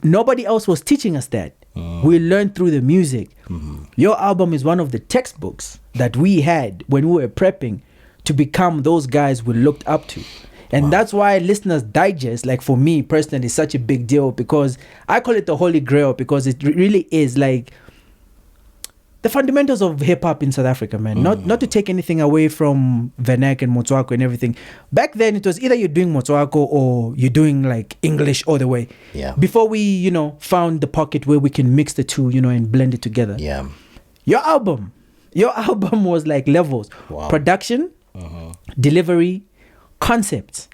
Nobody else was teaching us that. We learn through the music. Your album is one of the textbooks that we had when we were prepping to become those guys we looked up to. And that's why Listeners Digest, like for me personally, is such a big deal, because I call it the Holy Grail, because it really is like the fundamentals of hip hop in South Africa, man. Not to take anything away from Venek and Motswako and everything. Back then, it was either you're doing Motswako or you're doing like English all the way. Yeah. Before we, found the pocket where we can mix the two, and blend it together. Yeah. Your album was like levels. Wow. Production, delivery, concepts.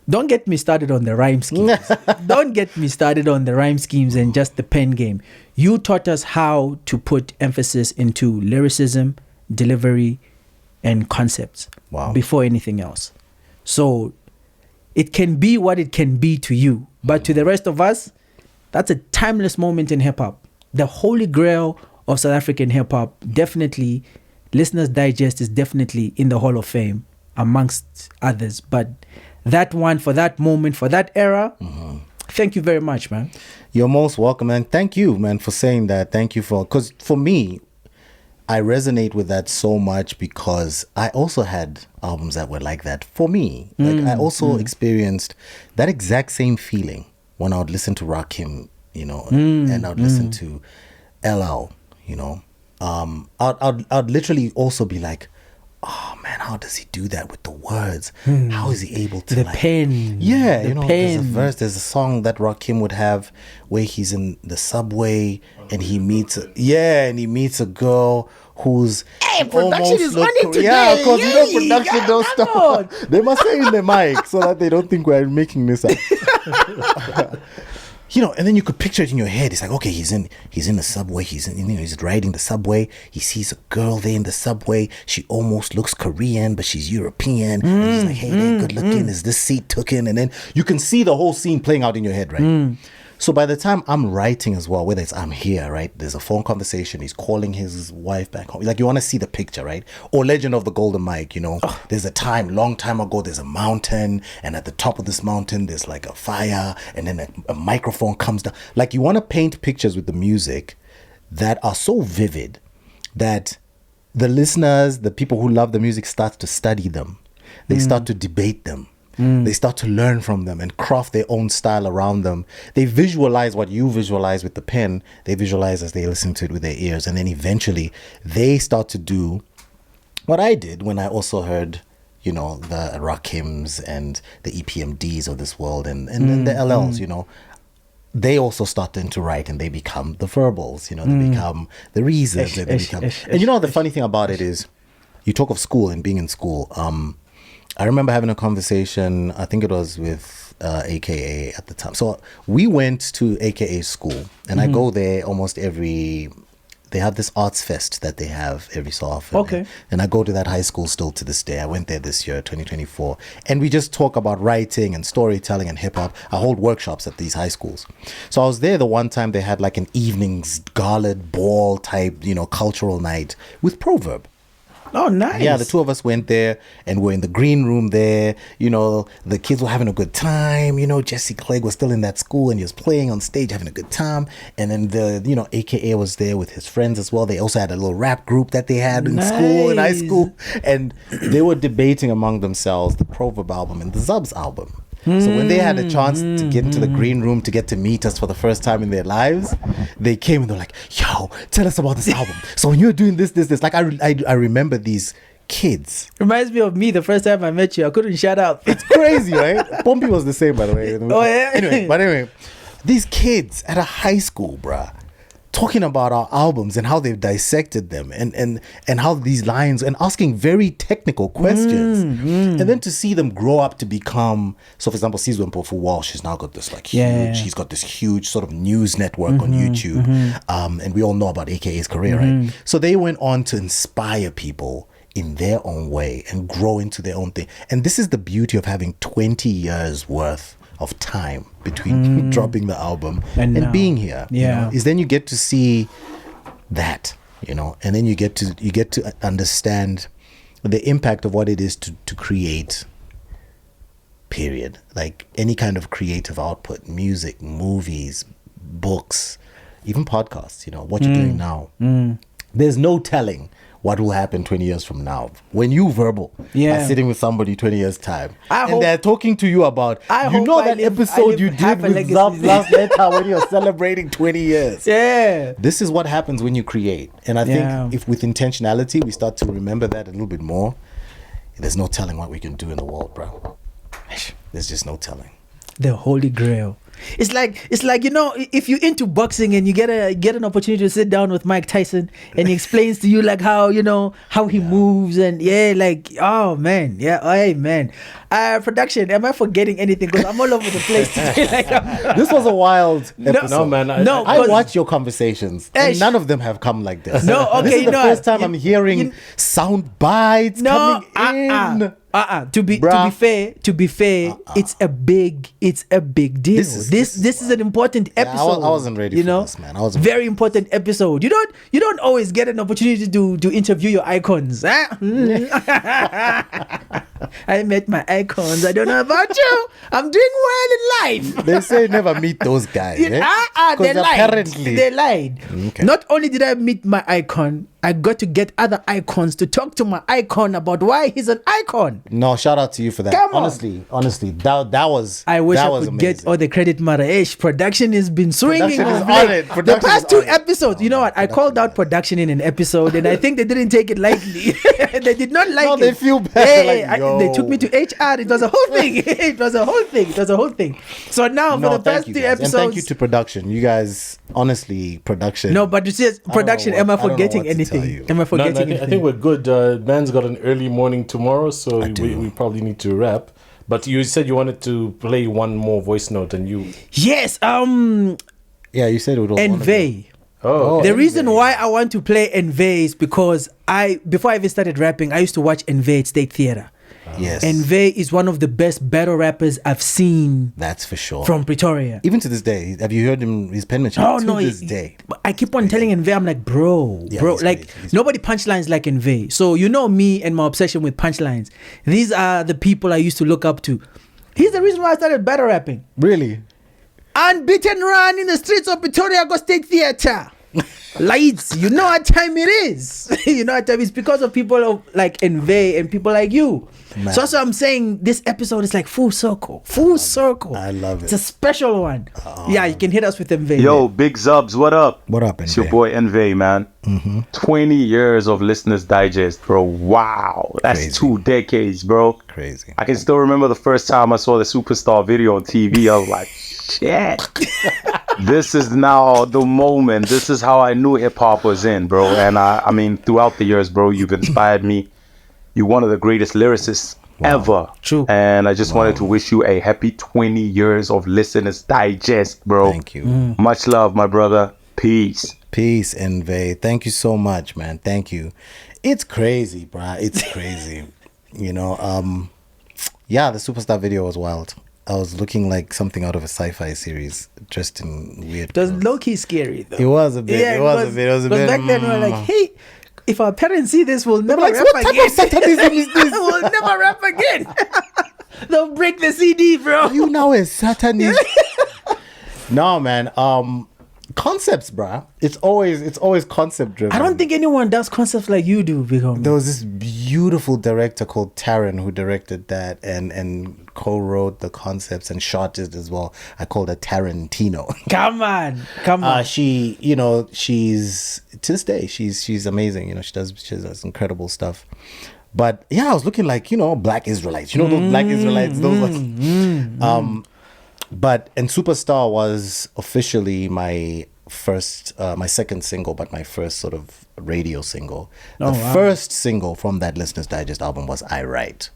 Don't get me started on the rhyme schemes. Don't get me started on the rhyme schemes and just the pen game. You taught us how to put emphasis into lyricism, delivery, and concepts before anything else. So it can be what it can be to you. But to the rest of us, that's a timeless moment in hip-hop. The holy grail of South African hip-hop, definitely. Listeners Digest is definitely in the Hall of Fame amongst others. But that one, for that moment, for that era, thank you very much, man. You're most welcome, and thank you, man, for saying that. Thank you because for me, I resonate with that so much, because I also had albums that were like that for me. Like I also experienced that exact same feeling when I would listen to Rakim, and I would listen to LL, I'd literally also be like, oh man, how does he do that with the words? How is he able to the pen? Yeah, the pen. There's a song that Rakim would have where he's in the subway and he meets a girl who's production is on it today. Yeah, because production don't stop. They must say in the mic so that they don't think we're making this up. And then you could picture it in your head. It's like, okay, he's in the subway. He's riding the subway. He sees a girl there in the subway. She almost looks Korean, but she's European. And he's like, hey, they're good looking. Is this seat taken? And then you can see the whole scene playing out in your head, right? So by the time I'm writing as well, whether it's I'm here, right? There's a phone conversation. He's calling his wife back home. Like, you want to see the picture, right? Or Legend of the Golden Mike, There's a long time ago, there's a mountain. And at the top of this mountain, there's like a fire. And then a microphone comes down. Like, you want to paint pictures with the music that are so vivid that the listeners, the people who love the music, start to study them. They start to debate them. They start to learn from them and craft their own style around them. They visualize what you visualize with the pen. They visualize as they listen to it with their ears. And then eventually they start to do what I did when I also heard, the Rakims and the EPMDs of this world and then the LLs, They also start to write and they become the verbals, they become the reasons. And the funny thing about it is, you talk of school and being in school. I remember having a conversation, I think it was with AKA at the time. So we went to AKA school, and I go there almost they have this arts fest that they have every so often. Okay. And I go to that high school still to this day. I went there this year, 2024. And we just talk about writing and storytelling and hip hop. I hold workshops at these high schools. So I was there the one time they had like an evening's gala ball type, cultural night with Proverb. Oh, nice. Yeah, the two of us went there and we're in the green room there. The kids were having a good time. Jesse Clegg was still in that school and he was playing on stage, having a good time. And then the, AKA was there with his friends as well. They also had a little rap group that they had in school, in high school. And they were debating among themselves the Proverb album and the Zubz album. So when they had a chance to get into the green room to get to meet us for the first time in their lives, they came and they're like, yo, tell us about this album. So when you're doing this, like I remember these kids. Reminds me of me the first time I met you. I couldn't shut up. It's crazy, right? Pompey was the same, by the way. Oh, yeah. Anyway, these kids at a high school, bruh, talking about our albums and how they've dissected them and how these lines and asking very technical questions and then to see them grow up to become, so for example, Sizwe Mpofu Walsh has now got this huge, he's got this huge sort of news network on YouTube and we all know about AKA's career, right? So they went on to inspire people in their own way and grow into their own thing. And this is the beauty of having 20 years worth of time between dropping the album and being here, is then you get to see that, and then you get to understand the impact of what it is to create, period. Like any kind of creative output, music, movies, books, even podcasts, what you're doing now. There's no telling what will happen 20 years from now. When you verbal are sitting with somebody 20 years time and they're talking to you about, that episode you did with Zubz last Letta when you're celebrating 20 years. Yeah. This is what happens when you create. And I think if with intentionality, we start to remember that a little bit more, there's no telling what we can do in the world, bro. There's just no telling. The Holy Grail. It's like if you're into boxing and you get an opportunity to sit down with Mike Tyson and he explains to you like how he moves and oh man, hey man. Production, am I forgetting anything? Because I'm all over the place today. This was a wild episode. No man, I watch your conversations and none of them have come like this. No, okay, this is the first time I'm hearing sound bites coming in. To be fair, it's a big deal. This is an important episode. I wasn't ready for this, man. I wasn't very important episode. You don't always get an opportunity to interview your icons. I met my icons. I don't know about you. I'm doing well in life. They say never meet those guys. They lied. Okay. Not only did I meet my icon, I got to get other icons to talk to my icon about why he's an icon. No, shout out to you for that. Come on. Honestly, that was. I wish I could amazing. get all the credit, Maraesh. Production has been swinging. Production is on it. The past two episodes, you know what? I called out production in an episode, and I think they didn't take it lightly. They did not like it. They feel bad. They took me to HR. It was a whole thing. It was a whole thing. So now for the past two episodes, and thank you to production. You guys, honestly, production. No, but you see, production. Am I forgetting anything? Am I forgetting anything? I think we're good. Man's got an early morning tomorrow, so we probably need to wrap. But you said you wanted to play one more voice note, and you... Yes, Yeah, you said it would all... Envy. Oh. The reason why I want to play Envy is because before I even started rapping, I used to watch Envy at State Theatre. Yes. Envy is one of the best battle rappers I've seen. That's for sure. From Pretoria. Even to this day. Have you heard his penmanship? Oh, to no. This day. I keep on telling Envy, I'm like, bro, like, nobody punchlines like Envy. So, you know me and my obsession with punchlines. These are the people I used to look up to. He's the reason why I started battle rapping. Really? Unbeaten run in the streets of Pretoria Go State Theatre. Lights, you know what time it is. You know what time it's because of people like Envy and people like you. Man. So I'm saying this episode is like full circle. I love it. It's a special one. Yeah, you can hit us with Envy. Yo, Big Zubz, what up? What up, Envy? It's your boy Envy, man. 20 years of Listeners Digest, bro. Wow. That's crazy. 2 decades, bro. Crazy. I can still remember the first time I saw the Superstar video on TV. I was like, shit. This is now the moment. This is how I knew hip-hop was in, bro. And I mean, throughout the years, bro, you've inspired me. You're one of the greatest lyricists ever. True. And I just wanted to wish you a happy 20 years of Listeners Digest, bro. Thank you. Much love, my brother. Peace. Peace, Envy. Thank you so much, man. Thank you. It's crazy, bro. It's crazy. The Superstar video was wild. I was looking like something out of a sci-fi series, dressed in weird clothes. It was low-key scary, though. It was a bit. Yeah, it was a bit. Because back then we were like, hey, if our parents see this, we'll never rap again. What type of satanism is this? We'll never rap again. They'll break the CD, bro. You now a satanist. No, man. Concepts, bruh. It's always concept driven. I don't think anyone does concepts like you do, big homie. There was this beautiful director called Taryn who directed that and co-wrote the concepts and shot it as well. I called her Tarantino. Come on. She, she's to this day she's amazing. She does incredible stuff. But yeah, I was looking like Black Israelites. Those Black Israelites. Those and Superstar was officially my second single, but my first sort of radio single. First single from that Listeners Digest album was I Write.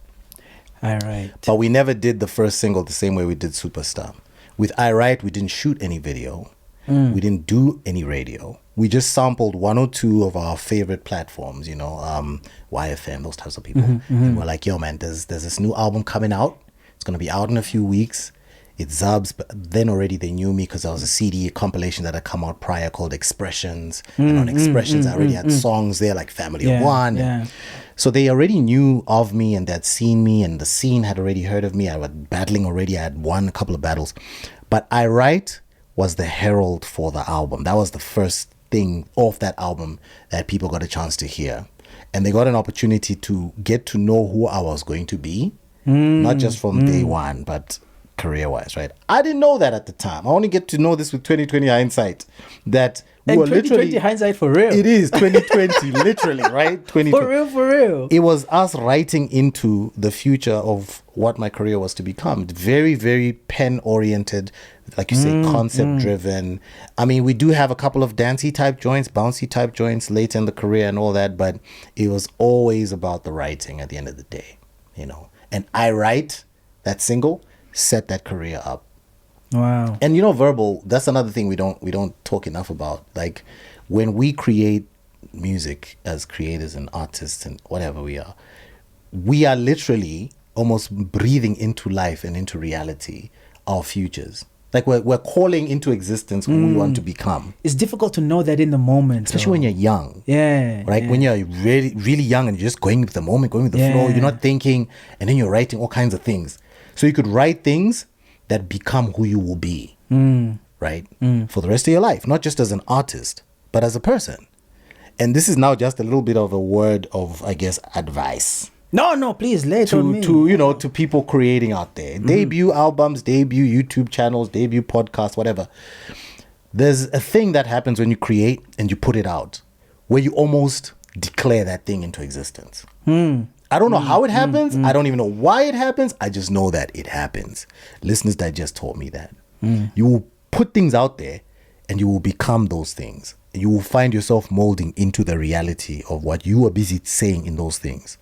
But we never did the first single the same way we did Superstar. With I Write, we didn't shoot any video. We didn't do any radio. We just sampled one or two of our favorite platforms, YFM, those types of people. And we're like, yo, man, there's this new album coming out. It's going to be out in a few weeks. It's Zubz, but then already they knew me because there was a CD compilation that had come out prior called Expressions. And on Expressions, I already had songs there like Family of One. Yeah. So they already knew of me and they'd seen me and the scene had already heard of me. I was battling already. I had won a couple of battles. But I Write was the herald for the album. That was the first thing off that album that people got a chance to hear. And they got an opportunity to get to know who I was going to be, not just from day one, but career-wise, right? I didn't know that at the time. I only get to know this with 2020 hindsight. That we and were 2020 literally hindsight for real. It is 2020, literally, right? 2020. For real. It was us writing into the future of what my career was to become. Very, very pen-oriented, like you say, concept-driven. I mean, we do have a couple of dancey type joints, bouncy type joints later in the career and all that, but it was always about the writing at the end of the day, you know. And I Write, that single, set that career up. Wow. And you know, Verbal, that's another thing we don't talk enough about. Like, when we create music as creators and artists and whatever we are literally almost breathing into life and into reality our futures. Like, we're calling into existence who we want to become. It's difficult to know that in the moment, especially when you're young. Yeah. Right? Yeah. When you're really, really young and you're just going with the moment, going with the flow, you're not thinking, and then you're writing all kinds of things. So you could write things that become who you will be, right? For the rest of your life, not just as an artist, but as a person. And this is now just a little bit of a word of, I guess, advice. No, please lay it on me. To people creating out there. Debut albums, debut YouTube channels, debut podcasts, whatever. There's a thing that happens when you create and you put it out, where you almost declare that thing into existence. I don't know how it happens. I don't even know why it happens. I just know that it happens. Listeners Digest taught me that. You will put things out there and you will become those things. You will find yourself molding into the reality of what you were busy saying in those things.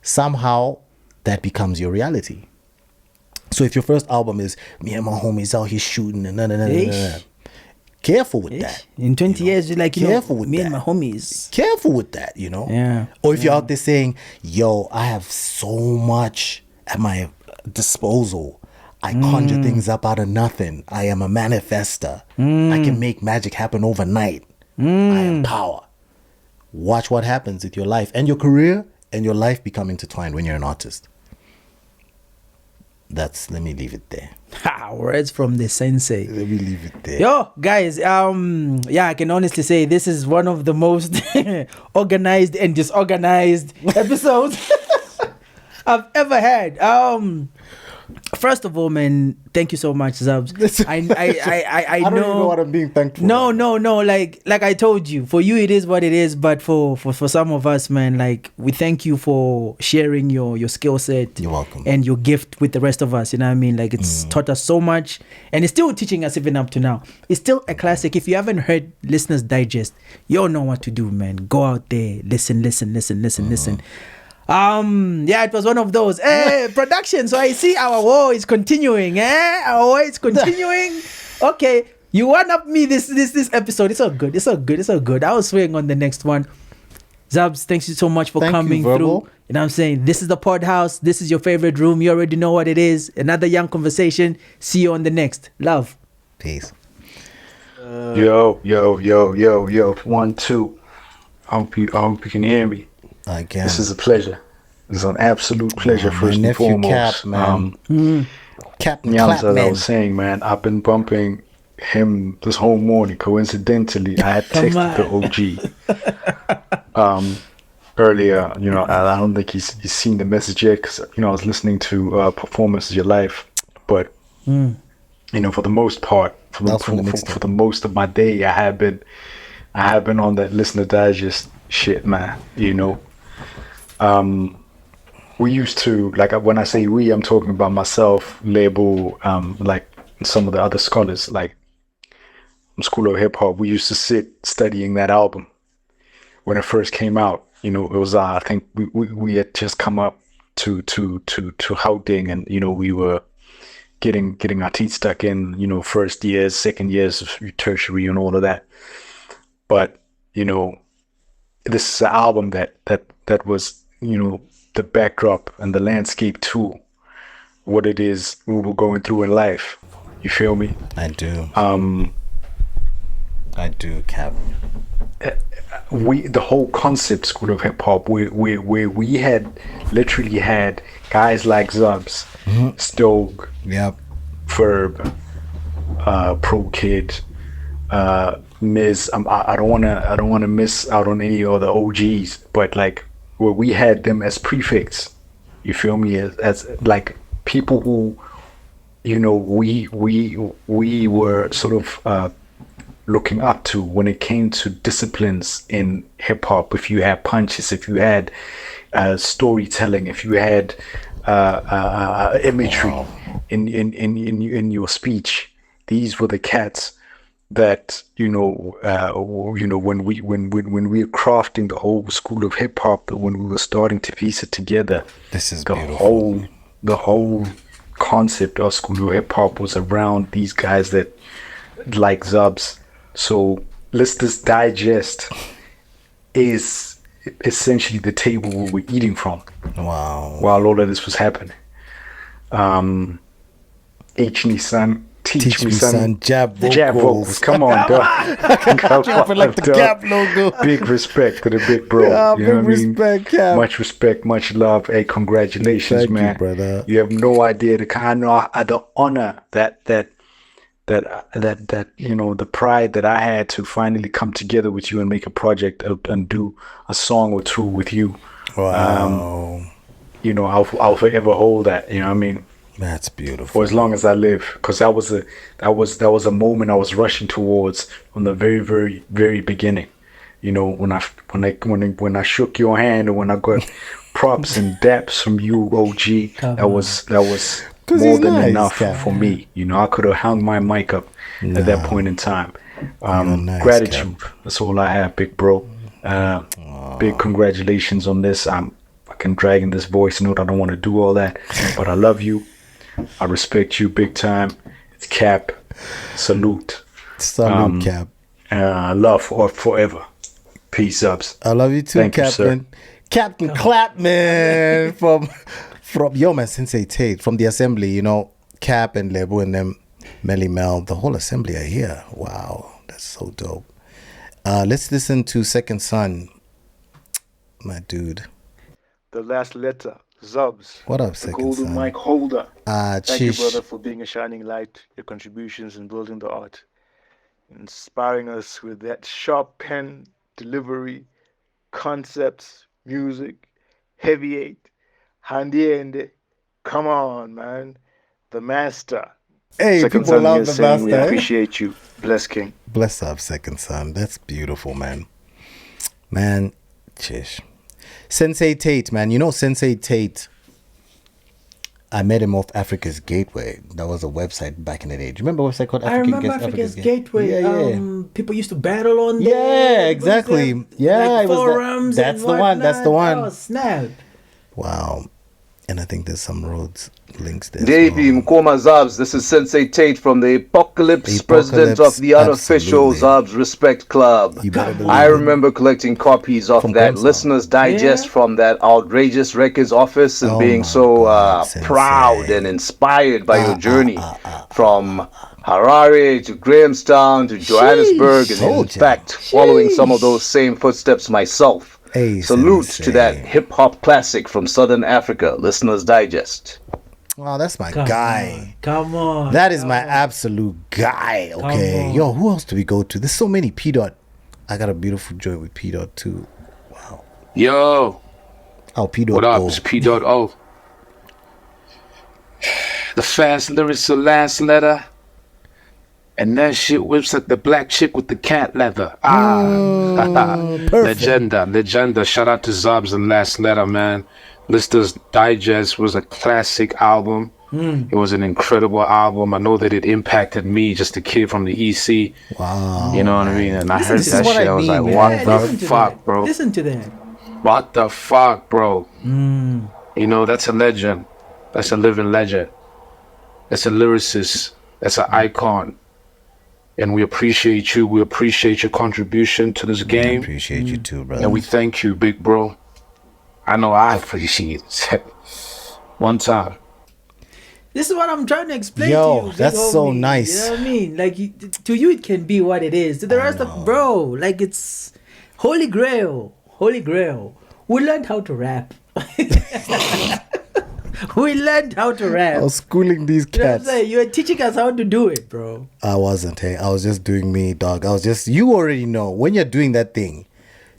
Somehow that becomes your reality. So if your first album is me and my homies out here shooting and careful with that. In 20 years, you're like, careful with me that. And my homies. Careful with that, you know? Yeah. Or if you're out there saying, yo, I have so much at my disposal. I conjure things up out of nothing. I am a manifester. I can make magic happen overnight. I am power. Watch what happens with your life and your career and your life become intertwined when you're an artist. Let me leave it there. Words from the sensei. Let me leave it there. Yo, guys, I can honestly say this is one of the most organized and disorganized episodes I've ever had. First of all, man, thank you so much, Zubz. I don't even know what I'm being thankful. No. Like I told you, for you it is what it is. But for some of us, man, like, we thank you for sharing your skill set. You're welcome. And your gift with the rest of us. You know what I mean? Like, it's taught us so much, and it's still teaching us even up to now. It's still a classic. If you haven't heard Listeners Digest, you all know what to do, man. Go out there, listen. It was one of those production. So I see our war is continuing. Our war is continuing. Okay, you one up me this episode. It's all good. I was swaying on the next one. Zubz, thanks you so much for coming through. You know what I'm saying? This is the PodHouse. This is your favorite room. You already know what it is. Another young conversation. See you on the next. Love. Peace. Yo. 1, 2. I hope you can hear me. I can. This is a pleasure. It's an absolute pleasure, first and foremost. Cap, man. Captain As I was saying, man, I've been bumping him this whole morning. Coincidentally, I had texted the OG earlier. You know, I don't think he's seen the message yet, because, you know, I was listening to Performance is Your Life. But, you know, for the most part, for the most of my day, I have been on that Listener Digest shit, man. You know, we used to, like, when I say we, I'm talking about myself, label, like some of the other scholars, like from School of Hip Hop. We used to sit studying that album when it first came out. You know, it was I think we had just come up to Houding, and, you know, we were getting our teeth stuck in, you know, first years, second years of tertiary and all of that. But, you know, this is an album that was, you know, the backdrop and the landscape to what it is we were going through in life. You feel me? I do. I do, Cap. The whole concept School of Hip Hop, where we had literally had guys like Zubz, Stoke, yep, Ferb, Pro Kid, Miz. I don't wanna miss out on any other OGs, but like where we had them as prefects. You feel me? As like people who, you know, we were sort of looking up to when it came to disciplines in hip hop. If you had punches, if you had storytelling, if you had imagery in your speech, these were the cats that when we were crafting the whole school of hip hop, when we were starting to piece it together. This is the whole concept of school of hip hop was around these guys that like Zubz. So Listeners Digest is essentially the table we were eating from. Wow. While all of this was happening. Teach me, son. Jab vocals. Come on, dog. Dropping like the Gap logo. Big respect to the big bro. Yeah, you know big respect, Cap. Much respect, much love. Hey, congratulations, Thank man. you, brother. You have no idea the honor that the pride that I had to finally come together with you and make a project and do a song or two with you. Wow. I'll forever hold that. You know what I mean? That's beautiful. For as long as I live, because that was a moment I was rushing towards from the very, very, very beginning. You know, when I shook your hand and when I got props and daps from you, OG, that was more than enough for me. You know, I could have hung my mic up at that point in time. Gratitude. Cap. That's all I have, big bro. Big congratulations on this. I'm fucking dragging this voice note. I don't want to do all that, but I love you. I respect you big time. It's Cap. Salute. Cap. Love forever. Peace, Zubz. I love you too, Thank Captain. You, Captain Clapman from Sensei Tate from the assembly. You know, Cap and Lebu and them, Melly Mel, the whole assembly are here. Wow, that's so dope. Let's listen to Second Son, my dude. The Last Letter, Zubz. What up, Second Golden Son? Mic Holder. Thank you, Chish. brother, for being a shining light, your contributions in building the art, inspiring us with that sharp pen delivery, concepts, music, heavy eight, handy. Come on, man. The master. Hey, Second people Son love here the saying master. we appreciate you. Bless King. Bless up, Second Son. That's beautiful, man. Man, Chish. Sensei Tate, man. You know Sensei Tate, I met him off Africa's Gateway. That was a website back in the day. Do you remember a website called Africa's Gateway? Yeah. People used to battle on there. Yeah, exactly. Yeah, like it was forums. That's the one. That's the one. Oh, snap. Wow. And I think there's some roads links there. Davey Mkoma Zubz, this is Sensei Tate from the Apocalypse, president of the unofficial Zubz Respect Club. I remember collecting copies of that Listeners Digest from that outrageous records office and being so proud and inspired by your journey from Harare to Grahamstown to Johannesburg, and in fact following some of those same footsteps myself. Hey, salute to that hip-hop classic from Southern Africa, Listeners Digest. Oh, that's my guy. Come on. That is my absolute guy. Okay. Yo, who else do we go to? There's so many. P. Dot. I got a beautiful joy with P. Dot too. Wow. Yo. Oh, P. Dot. What up? It's P. Dot. Oh. The fast lyrics of Last Letter. And that shit whips like the black chick with the cat leather. Legenda. Shout out to Zubz and Last Letter, man. Listeners Digest was a classic album. It was an incredible album. I know that it impacted me, just a kid from the EC. Wow. You know what I mean? And I heard that shit. I was like, what the fuck, bro? Listen to that. What the fuck, bro? You know, that's a legend. That's a living legend. That's a lyricist. That's an icon. And we appreciate you. We appreciate your contribution to this game. I appreciate you too, brother. And we thank you, big bro. I know I appreciate it. One time. This is what I'm trying to explain to you. That's so nice. You know what I mean? Like, to you, it can be what it is. To the rest of, bro, like, it's Holy Grail. Holy Grail. We learned how to rap. We learned how to rap. I was schooling these You know what I'm cats. saying? You were teaching us how to do it, bro. I wasn't, hey. I was just doing me, dog. You already know, when you're doing that thing,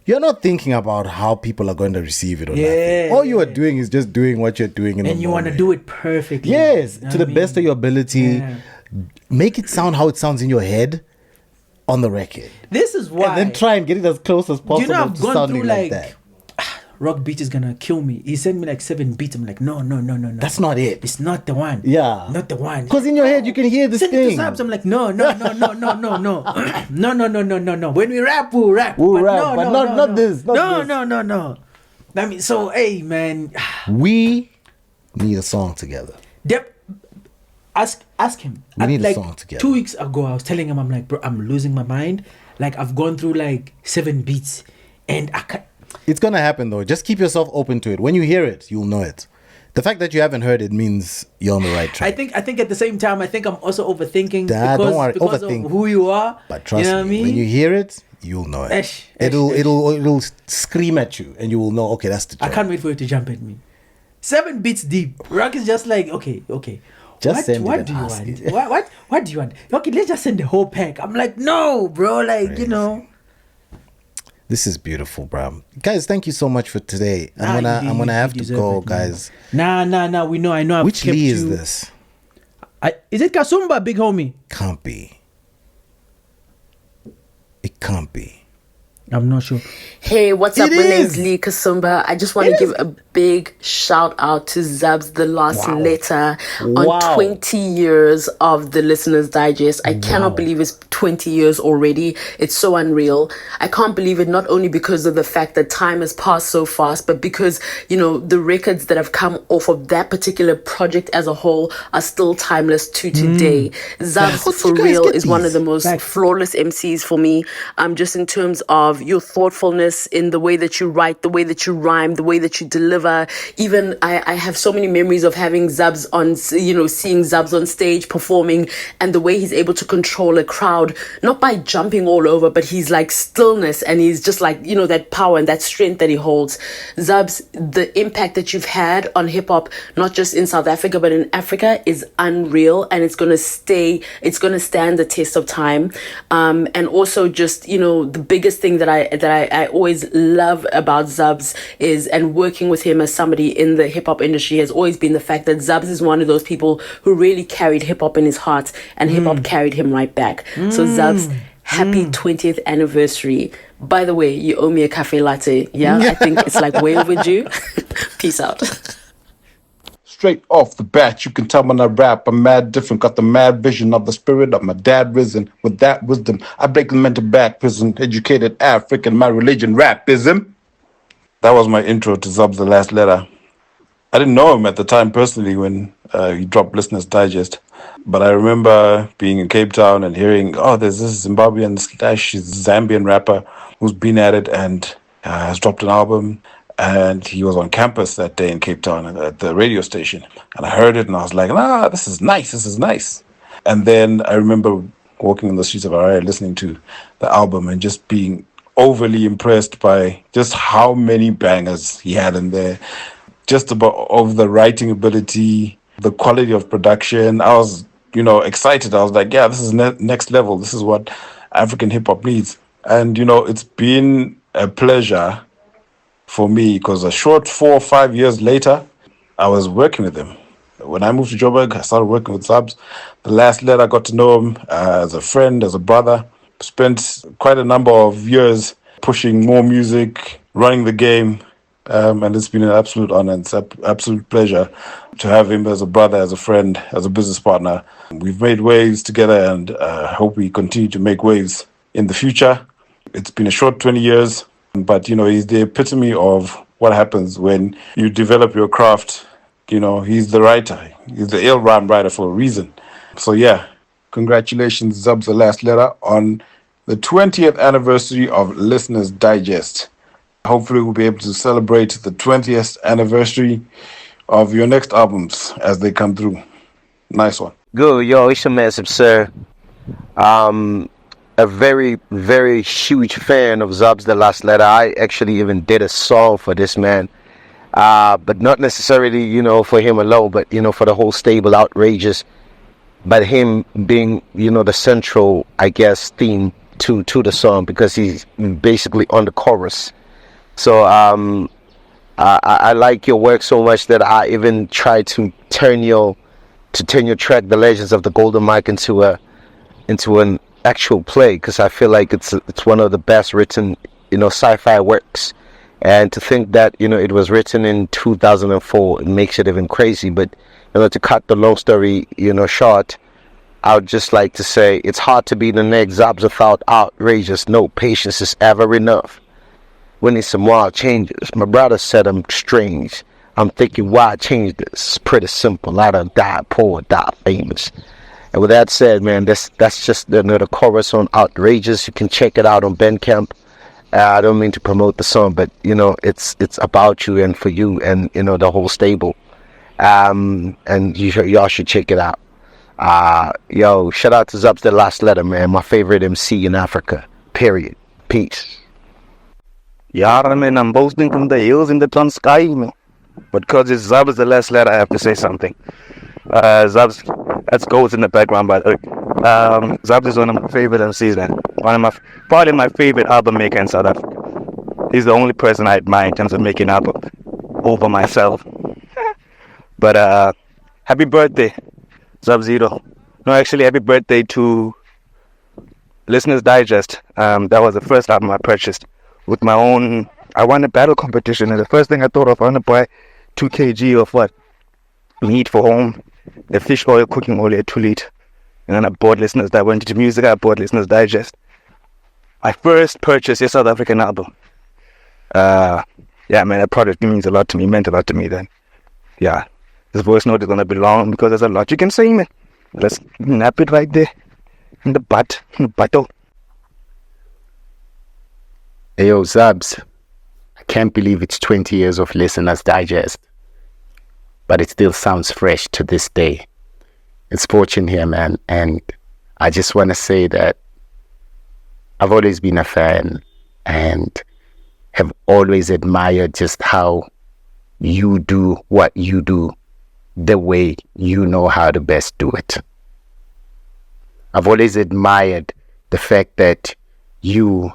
you're not thinking about how people are going to receive it or nothing. All you are doing is just doing what you're doing in the moment. And you want to do it perfectly. Yes, You know to what the I best of mean? your ability. Yeah. Make it sound how it sounds in your head on the record. This is why. And then try and get it as close as possible You know, I've to gone sounding through like like, that. Rock Beat is gonna kill me. He sent me like 7 beats. I'm like, no. That's not it. It's not the one. Yeah. Not the one. Because in your head, you can hear this Send it thing. to Zubz. I'm like, no. No. When we rap, we'll rap. We'll but rap, but not this, not this. No. I mean, so, hey, man. We need a song together. Ask him. We need a like, song together. 2 weeks ago, I was telling him, I'm like, bro, I'm losing my mind. Like, I've gone through like 7 beats. And I can't. It's going to happen, though. Just keep yourself open to it. When you hear it, you'll know it. The fact that you haven't heard it means you're on the right track. I think at the same time, I think I'm also overthinking don't worry, because overthink. of who you are. But trust you know me, what I mean? when you hear it, you'll know it. It'll scream at you, and you will know. Okay, that's the job. I can't wait for it to jump at me. 7 beats deep. Rock is just like, okay. Just send what it do and you ask want? it. What do you want? Okay, let's just send the whole pack. I'm like, no, bro. Like, Crazy. you know. This is beautiful, bro. Guys, thank you so much for today. I'm gonna have to go, guys. Nah. We know. I know. Which Lee is this? Is it Kasumba, big homie? Can't be. It can't be. I'm not sure. Hey, what's up? It My name's is. Lee Kasumba. I just want to give a big shout out to Zubz the Last Letter on 20 years of the Listener's Digest. I cannot believe it's 20 years already. It's so unreal. I can't believe it, not only because of the fact that time has passed so fast, but because, you know, the records that have come off of that particular project as a whole are still timeless to today. Zubz, for real, is one of the most flawless MCs for me. Just in terms of your thoughtfulness in the way that you write, the way that you rhyme, the way that you deliver. Even I have so many memories of having Zubz on, seeing Zubz on stage performing, and the way he's able to control a crowd, not by jumping all over, but he's like stillness, and he's just like, that power and that strength that he holds. Zubz, the impact that you've had on hip hop, not just in South Africa, but in Africa, is unreal, and it's going to stand the test of time. And also just, the biggest thing that I always love about Zubz is, and working with him as somebody in the hip hop industry, has always been the fact that Zubz is one of those people who really carried hip hop in his heart, and hip hop carried him right back. So Zubz, happy 20th anniversary. By the way, you owe me a cafe latte. Yeah, I think it's like way overdue. Peace out. Straight off the bat, you can tell when I rap, I'm mad different. Got the mad vision of the spirit of my dad risen. With that wisdom, I break them into back prison. Educated African, my religion, rapism. That was my intro to Zubz the Last Letter. I didn't know him at the time personally when he dropped Listener's Digest. But I remember being in Cape Town and hearing, there's this Zimbabwean / Zambian rapper who's been at it and has dropped an album. And he was on campus that day in Cape Town at the radio station. And I heard it and I was like, this is nice. And then I remember walking on the streets of Harare listening to the album and just being overly impressed by just how many bangers he had in there. Just of the writing ability, the quality of production. I was, excited. I was like, this is next level. This is what African hip hop needs. And, it's been a pleasure for me, because a short 4 or 5 years later, I was working with him. When I moved to Joburg, I started working with Zubz. The Last Letter, I got to know him as a friend, as a brother. Spent quite a number of years pushing more music, running the game, and it's been an absolute honor and it's an absolute pleasure to have him as a brother, as a friend, as a business partner. We've made waves together, and I hope we continue to make waves in the future. It's been a short 20 years. But, he's the epitome of what happens when you develop your craft. He's the writer. He's the ill rhyme writer for a reason. So, congratulations, Zubz the Last Letter, on the 20th anniversary of Listener's Digest. Hopefully, we'll be able to celebrate the 20th anniversary of your next albums as they come through. Nice one. Good, yo, it's your man, Sir. A very, very huge fan of Zubz the Last Letter. I actually even did a song for this man. but not necessarily, you know, for him alone, but, you know, for the whole stable, outrageous. But him being, you know, the central, I guess, theme to the song, because he's basically on the chorus. So I like your work so much that I even tried to turn your track, The Legends of the Golden Mic, into an actual play, because I feel like it's one of the best written, you know, sci-fi works. And to think that, you know, it was written in 2004, it makes it even crazy. But, you know, to cut the long story, you know, short, I would just like to say it's hard to be the next Zubz without outrageous. No patience is ever enough. We need some wild changes. My brother said I'm strange. I'm thinking, why change this? It's pretty simple. I done die poor, die famous. And with that said, man, that's just the chorus on Outrageous. You can check it out on Bandcamp. I don't mean to promote the song, but, you know, it's about you and for you and, you know, the whole stable. And y'all should check it out. Yo, shout out to Zubz the Last Letter, man. My favorite MC in Africa. Period. Peace. Yeah, man, I'm boasting from the hills in the Trans sky, man. But because it's Zubz the Last Letter, I have to say something. Zubz, that's Ghost in the background, by the way. Zubz is one of my favorite MCs, man. Probably my favorite album maker in South Africa. He's the only person I admire in terms of making album over myself. But happy birthday, Zubzito. No, actually, happy birthday to Listeners Digest. That was the first album I purchased with my own. I won a battle competition, and the first thing I thought of, I want to buy 2 kg of what? Meat for home, the fish oil, cooking oil at 2 liter. And then I bought Listeners Digest. I went into music, I bought Listeners Digest. I first purchased a South African album. Yeah, man, that product means a lot to me, meant a lot to me then. Yeah, this voice note is going to be long because there's a lot you can say, man. Let's nap it right there in the buttle. Hey, yo, Zubz. I can't believe it's 20 years of Listeners Digest. But it still sounds fresh to this day. It's Fortune here, man. And I just want to say that I've always been a fan and have always admired just how you do what you do the way you know how to best do it. I've always admired the fact that you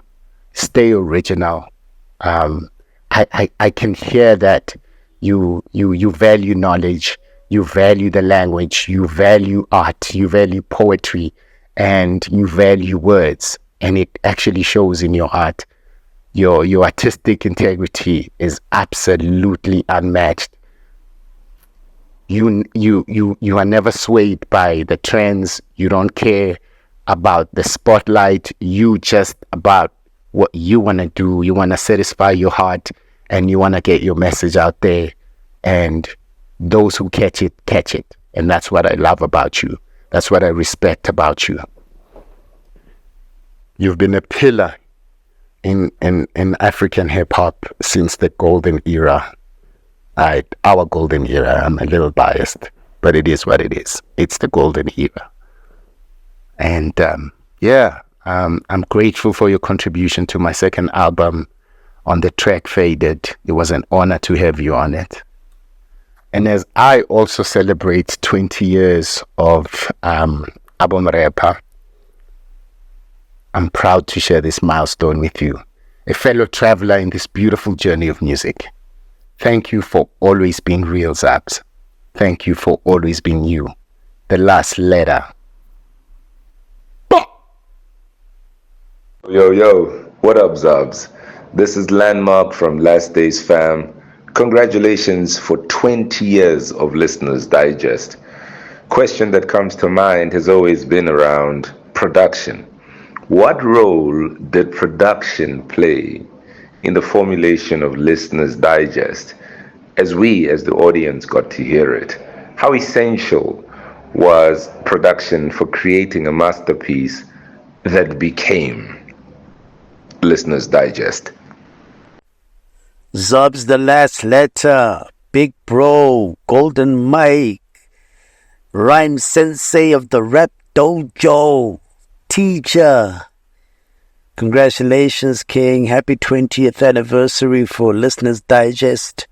stay original. I can hear that you value knowledge, you value the language, you value art, you value poetry, and you value words, and it actually shows in your art. Your artistic integrity is absolutely unmatched. You are never swayed by the trends. You don't care about the spotlight. You just about what you want to do. You want to satisfy your heart, and you want to get your message out there, and those who catch it. And that's what I love about you. That's what I respect about you. You've been a pillar in African hip-hop since the golden era. Our golden era. I'm a little biased, but it is what it is. It's the golden era. And I'm grateful for your contribution to my second album on the track Faded. It was an honor to have you on it. And as I also celebrate 20 years of album rapper, I'm proud to share this milestone with you, a fellow traveler in this beautiful journey of music. Thank you for always being real, Zubz. Thank you for always being you. The Last Letter. Yo, what up, Zubz? This is Landmark from Last Days Fam. Congratulations for 20 years of Listeners Digest. Question that comes to mind has always been around production. What role did production play in the formulation of Listeners Digest as we, as the audience, got to hear it? How essential was production for creating a masterpiece that became Listeners Digest? Zubz the Last Letter, Big Bro, Golden Mike, Rhyme Sensei of the Rap Dojo, Teacher. Congratulations, King. Happy 20th anniversary for Listeners Digest.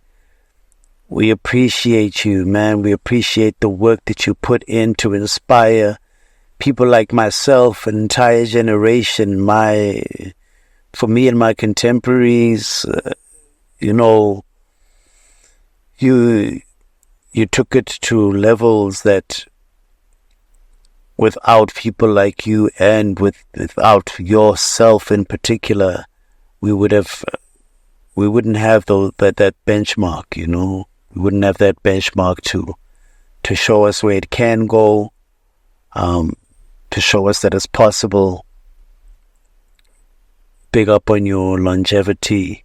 We appreciate you, man. We appreciate the work that you put in to inspire people like myself, an entire generation. For me and my contemporaries, you took it to levels that without people like you and without yourself in particular, we wouldn't have that benchmark, We wouldn't have that benchmark to show us where it can go, to show us that it's possible. Big up on your longevity.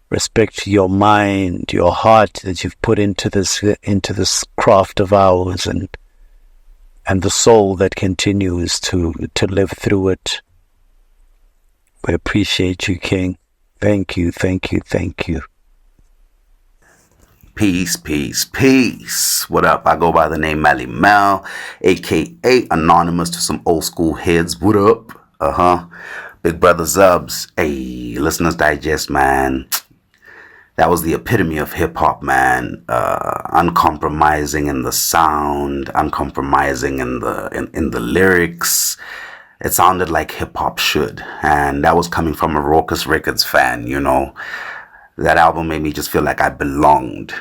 Respect your mind, your heart that you've put into this craft of ours, and the soul that continues to live through it. We appreciate you, King. Thank you, thank you, thank you. Peace, peace, peace. What up? I go by the name Mally Mel, aka Anonymous to some old school heads. What up? Big brother Zubz. Hey, Listeners Digest, man. That was the epitome of hip hop, man. Uncompromising in the sound, uncompromising in the lyrics. It sounded like hip hop should, and that was coming from a Raucous Records fan. That album made me just feel like I belonged.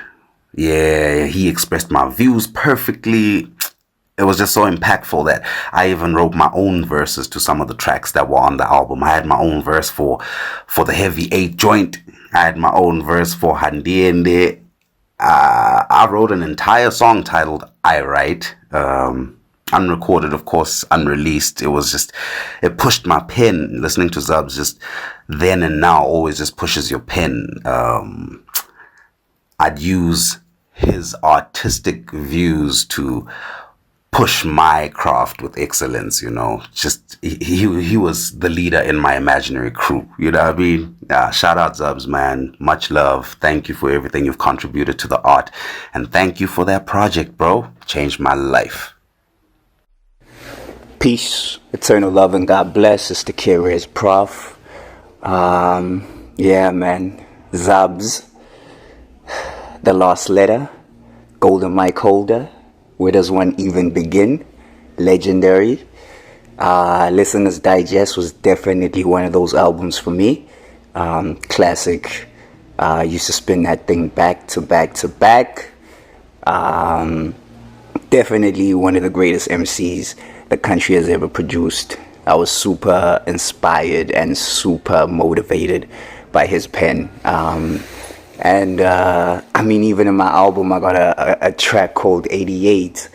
Yeah, he expressed my views perfectly. It was just so impactful that I even wrote my own verses to some of the tracks that were on the album. I had my own verse for the Heavy 8 joint. I had my own verse for Handiende. I wrote an entire song titled I Write. Unrecorded, of course, unreleased. It pushed my pen. Listening to Zubz just then and now always just pushes your pen. I'd use his artistic views to push my craft with excellence, he was the leader in my imaginary crew, you know what I mean? Shout out Zubz, man. Much love. Thank you for everything you've contributed to the art, and thank you for that project, bro. Changed my life. Peace, eternal love, and God bless. It's the Curious Prof. Yeah, man. Zubz, The Lost Letter, Golden Mic Holder, Where Does One Even Begin? Legendary. Listeners Digest was definitely one of those albums for me. Classic. Used to spin that thing back to back to back. Definitely one of the greatest MCs the country has ever produced. I was super inspired and super motivated by his pen. Even in my album, I got a track called 88,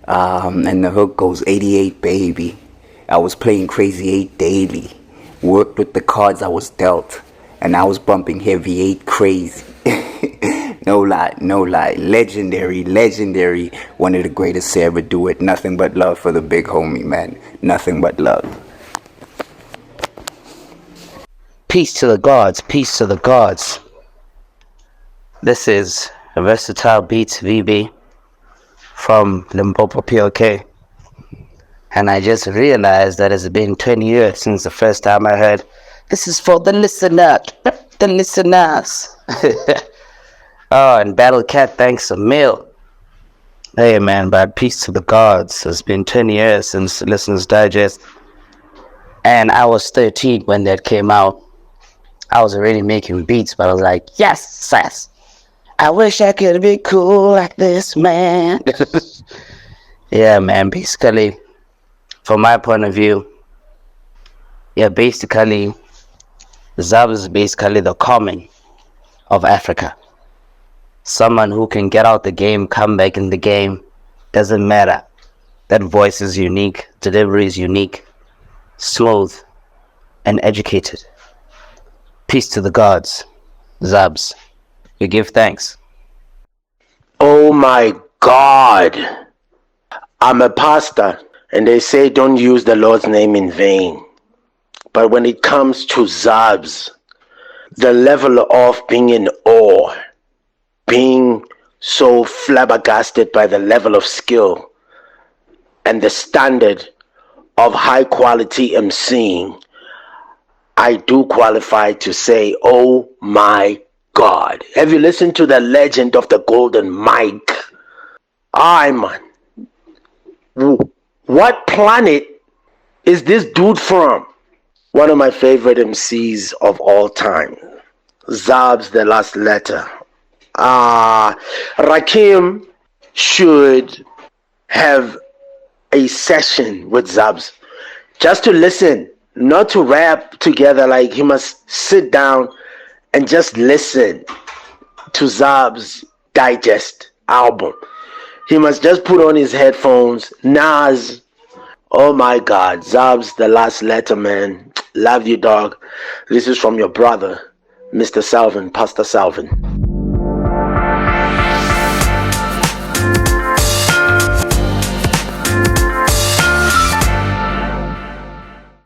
and the hook goes 88 baby. I was playing Crazy 8 daily, worked with the cards I was dealt, and I was bumping Heavy 8 crazy. No lie, legendary, one of the greatest to ever do it. Nothing but love for the big homie, man. Nothing but love. Peace to the gods, peace to the gods. This is a Versatile Beats VB from Limpopo PLK. And I just realized that it's been 20 years since the first time I heard, this is for the listeners. Oh, and Battle Cat, thanks a mil. Hey man, but peace to the gods. It's been 10 years since Listeners Digest. And I was 13 when that came out. I was already making beats, but I was like, yes, sass. I wish I could be cool like this, man. Yeah, man, basically, from my point of view, basically, Zubz is basically the Common of Africa. Someone who can get out the game, come back in the game, doesn't matter. That voice is unique, delivery is unique, smooth, and educated. Peace to the gods, Zubz. We give thanks. Oh my God. I'm a pastor, and they say don't use the Lord's name in vain. But when it comes to Zubz, the level of being in awe, being so flabbergasted by the level of skill and the standard of high quality emceeing, I do qualify to say, oh my God. Have you listened to the legend of the golden mic? Aye, man. What planet is this dude from? One of my favorite MCs of all time. Zubz, the last letter. Rakim should have a session with Zubz. Just to listen, not to rap together. Like, he must sit down and just listen to Zubz Digest album. He must just put on his headphones. Nas, oh my God, Zubz, the last letter, man. Love you, dog. This is from your brother, Mr. Salvin, Pastor Salvin.